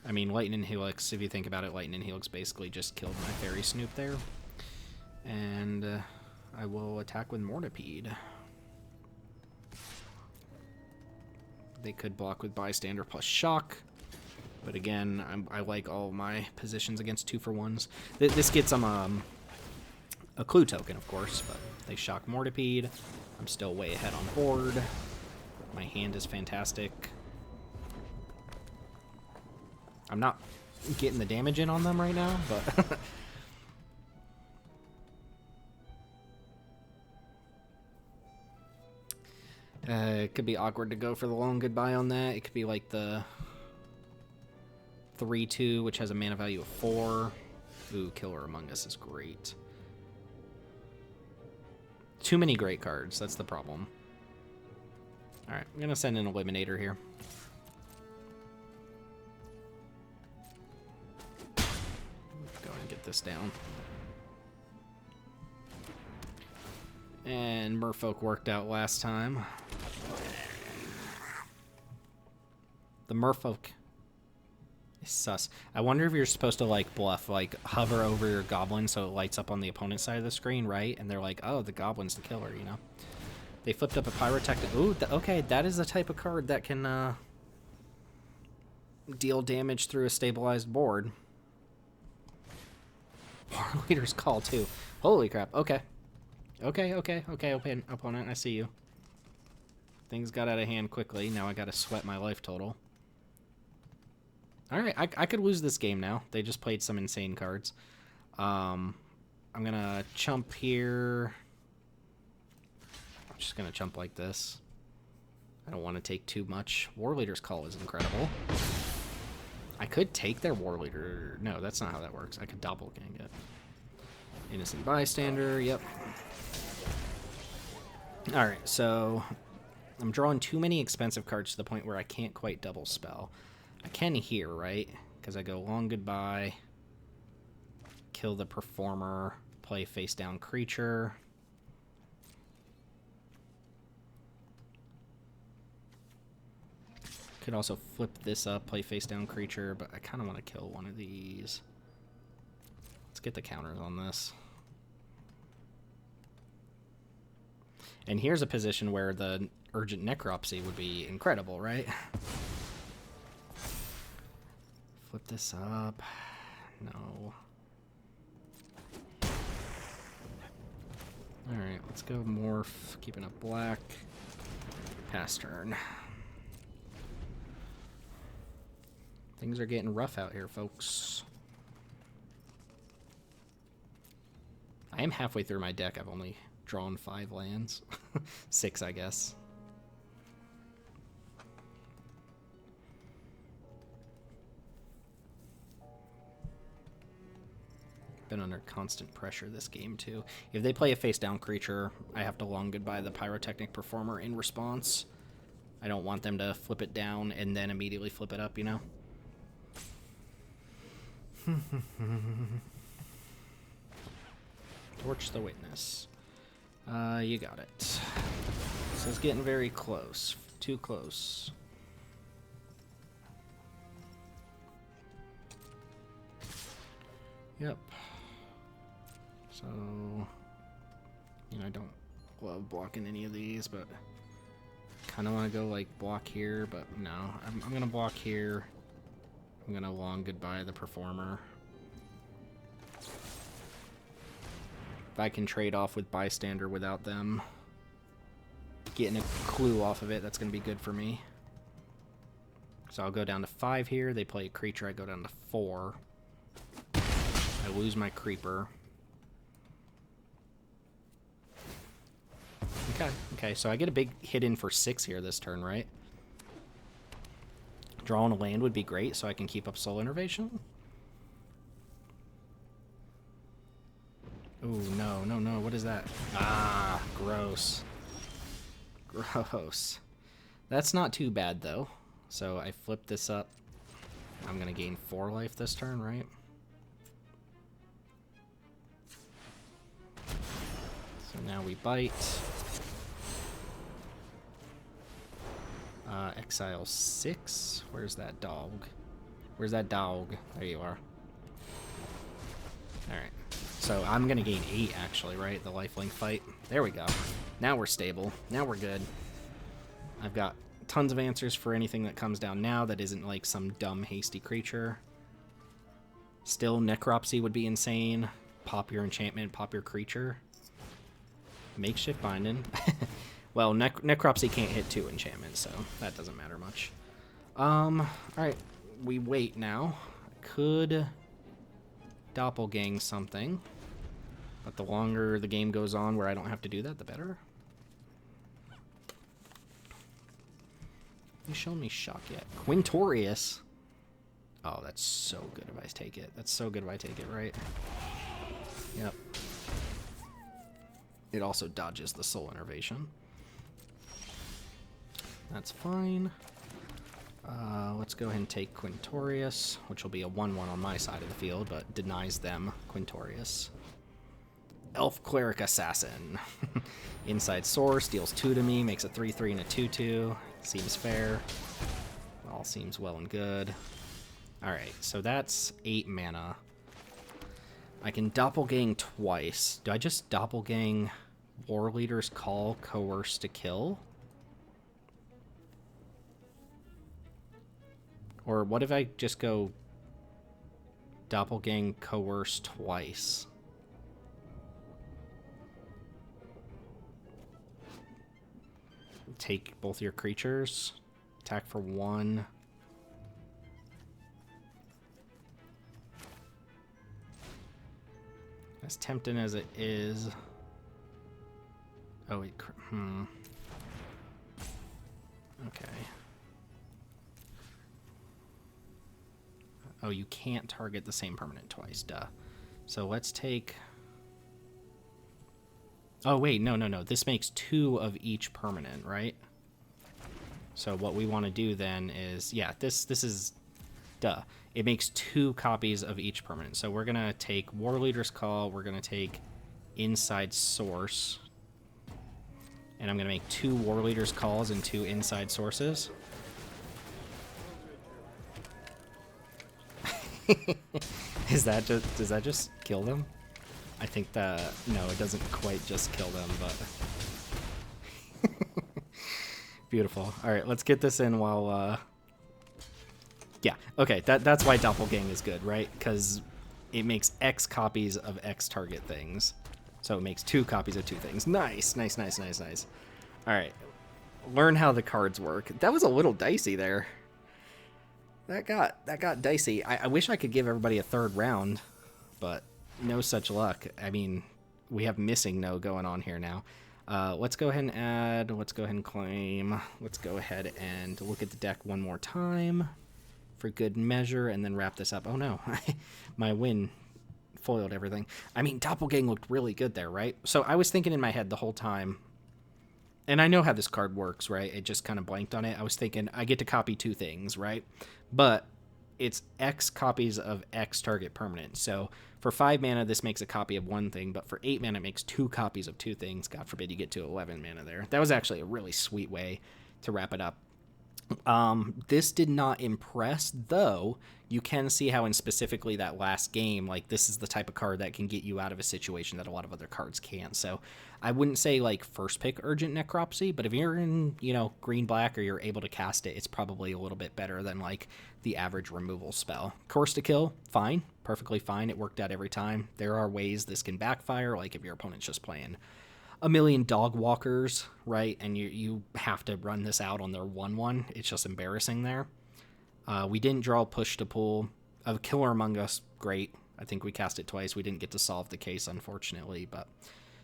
I mean, Lightning Helix, if you think about it, Lightning Helix basically just killed my Fairy Snoop there. And I will attack with Mortipede. They could block with Bystander plus Shock. But again, I like all my positions against 2-for-1s. This gets them a clue token, of course, but they shock Mortipede. I'm still way ahead on board. My hand is fantastic. I'm not getting the damage in on them right now, but... it could be awkward to go for the long goodbye on that. It could be like the 3-2, which has a mana value of 4. Ooh, Killer Among Us is great. Too many great cards, that's the problem. Alright, I'm going to send an Eliminator here. Go and get this down. And Merfolk worked out last time. The Merfolk is sus. I wonder if you're supposed to, like, bluff, like, hover over your goblin so it lights up on the opponent's side of the screen, right? And they're like, oh, the goblin's the killer, you know? They flipped up a Pyrotechnic. Ooh, okay, that is the type of card that can deal damage through a stabilized board. War Leader's Call, too. Holy crap, okay. Okay, opponent, I see you. Things got out of hand quickly. Now I gotta sweat my life total. Alright, I could lose this game now. They just played some insane cards. I'm gonna chump here. I'm just gonna chump like this. I don't want to take too much. War Leader's Call is incredible. I could take their War Leader. No, that's not how that works. I could doppelgang it. Innocent Bystander, yep. Alright, so I'm drawing too many expensive cards to the point where I can't quite double spell. I can here, right? Because I go Long Goodbye, kill the Performer, play face down creature. Could also flip this up, play face down creature, but I kind of want to kill one of these. Let's get the counters on this. And here's a position where the Urgent Necropsy would be incredible, right? Flip this up. No. Alright, let's go Morph, keeping up black. Pass turn. Things are getting rough out here, folks. I am halfway through my deck. I've only drawn 5 lands. 6, I guess. Been under constant pressure this game, too. If they play a face-down creature, I have to Long Goodbye the Pyrotechnic Performer in response. I don't want them to flip it down and then immediately flip it up, you know? Torch the Witness. You got it. This is getting very close. Too close. Yep. So, you know, I don't love blocking any of these, but kind of want to go like block here, but no. I'm going to block here. I'm going to Long Goodbye the Performer. If I can trade off with Bystander without them getting a clue off of it, that's going to be good for me. So I'll go down to 5 here. They play a creature. I go down to 4. I lose my creeper. Okay, so I get a big hit in for 6 here this turn, right? Drawing a land would be great, so I can keep up Soul Innervation. Oh, no, no, no. What is that? Ah, gross. Gross. That's not too bad, though. So I flip this up. I'm going to gain 4 life this turn, right? So now we bite. Exile 6. Where's that dog? Where's that dog? There you are. Alright. So I'm going to gain 8, actually, right? The lifelink fight. There we go. Now we're stable. Now we're good. I've got tons of answers for anything that comes down now that isn't like some dumb, hasty creature. Still, Necropsy would be insane. Pop your enchantment, pop your creature. Makeshift Binding. Well, Necropsy can't hit 2 enchantments, so that doesn't matter much. Alright. We wait now. Could doppelgang something. But the longer the game goes on where I don't have to do that, the better. You shown me shock yet. Quintorius. Oh, that's so good if I take it. That's so good if I take it, right? Yep. It also dodges the Soul Innervation. That's fine. Let's go ahead and take Quintorius, which will be a 1-1 on my side of the field, but denies them Quintorius. Elf Cleric Assassin. Inside Source, deals 2 to me, makes a 3-3 and a 2-2. Seems fair. All seems well and good. Alright, so that's 8 mana. I can doppelgang twice. Do I just doppelgang War Leader's Call, Coerce to Kill? Or what if I just go doppelgang Coerce twice? Take both your creatures, attack for 1. As tempting as it is. Oh, wait. Okay. Oh, you can't target the same permanent twice. Duh. So let's take... Oh, wait. No, no, no. This makes 2 of each permanent, right? So what we want to do then is... Yeah, this is... Duh. It makes 2 copies of each permanent. So we're going to take War Leader's Call. We're going to take Inside Source. And I'm going to make 2 War Leader's Calls and 2 Inside Sources. Does that just kill them? I think that... No, it doesn't quite just kill them, but... Beautiful. Alright, let's get this in while... Yeah, okay, that's why Doppelgang is good, right? Because it makes X copies of X target things. So it makes 2 copies of 2 things. Nice, nice, nice, nice, nice. Alright, learn how the cards work. That was a little dicey there. That got dicey. I wish I could give everybody a 3rd round, but no such luck. I mean, we have missing no going on here now. Let's go ahead and add. Let's go ahead and claim. Let's go ahead and look at the deck one more time for good measure, and then wrap this up. Oh no, my win foiled everything. I mean, Doppelgang looked really good there, right? So I was thinking in my head the whole time, and I know how this card works, right? It just kind of blanked on it. I was thinking I get to copy 2 things, right? But it's X copies of X target permanent. So for 5 mana, this makes a copy of 1 thing, but for 8 mana, it makes 2 copies of 2 things. God forbid you get to 11 mana there. That was actually a really sweet way to wrap it up. This did not impress, though you can see how in specifically that last game, like, this is the type of card that can get you out of a situation that a lot of other cards can't. So I wouldn't say like first pick Urgent Necropsy, but if you're in, you know, green-black or you're able to cast it, it's probably a little bit better than like the average removal spell. Course to Kill, fine, perfectly fine. It worked out every time. There are ways this can backfire, like if your opponent's just playing a million dog walkers, right? And you have to run this out on their 1/1. It's just embarrassing there. We didn't draw Push to Pull. A Killer Among Us, great. I think we cast it twice. We didn't get to solve the case, unfortunately, but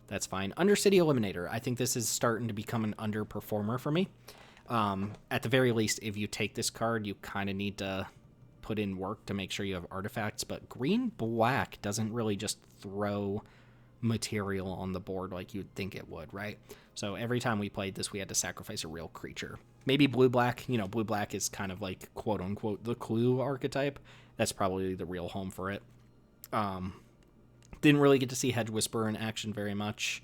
that's fine. Undercity Eliminator. I think this is starting to become an underperformer for me. At the very least, if you take this card, you kind of need to put in work to make sure you have artifacts, but green-black doesn't really just throw material on the board like you'd think it would, right? So every time we played this, we had to sacrifice a real creature. Maybe blue-black. You know, blue-black is kind of like, quote-unquote, the clue archetype. That's probably the real home for it. Didn't really get to see Hedge Whisperer in action very much.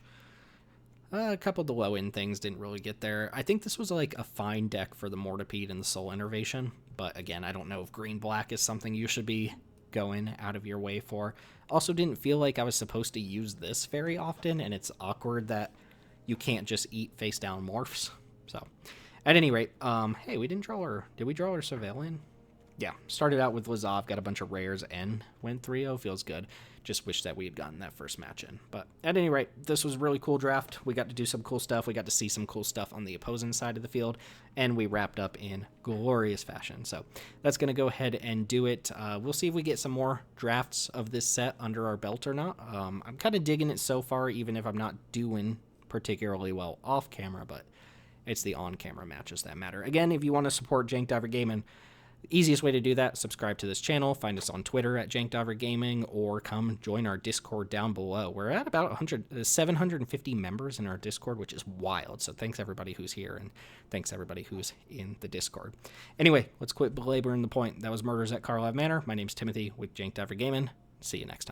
A couple of the low-end things didn't really get there. I think this was like a fine deck for the Mortipede and the Soul Innervation. But again, I don't know if green-black is something you should be going out of your way for. Also didn't feel like I was supposed to use this very often, and it's awkward that you can't just eat face-down morphs. So, at any rate, hey, we didn't draw our... Did we draw our Surveillian? Yeah, started out with Lazav, got a bunch of rares, and went 3-0. Feels good. Just wish that we had gotten that first match in. But at any rate, this was a really cool draft. We got to do some cool stuff. We got to see some cool stuff on the opposing side of the field, and we wrapped up in glorious fashion. So that's going to go ahead and do it. We'll see if we get some more drafts of this set under our belt or not. I'm kind of digging it so far, even if I'm not doing particularly well off camera, but it's the on-camera matches that matter. Again, if you want to support Jankdiver Gaming, the easiest way to do that, subscribe to this channel, find us on Twitter at Jankdiver Gaming, or come join our Discord down below. We're at about 750 members in our Discord, which is wild. So thanks everybody who's here, and thanks everybody who's in the Discord. Anyway, let's quit belaboring the point. That was Murders at Karlov Manor. My name's Timothy with Jankdiver Gaming. See you next time.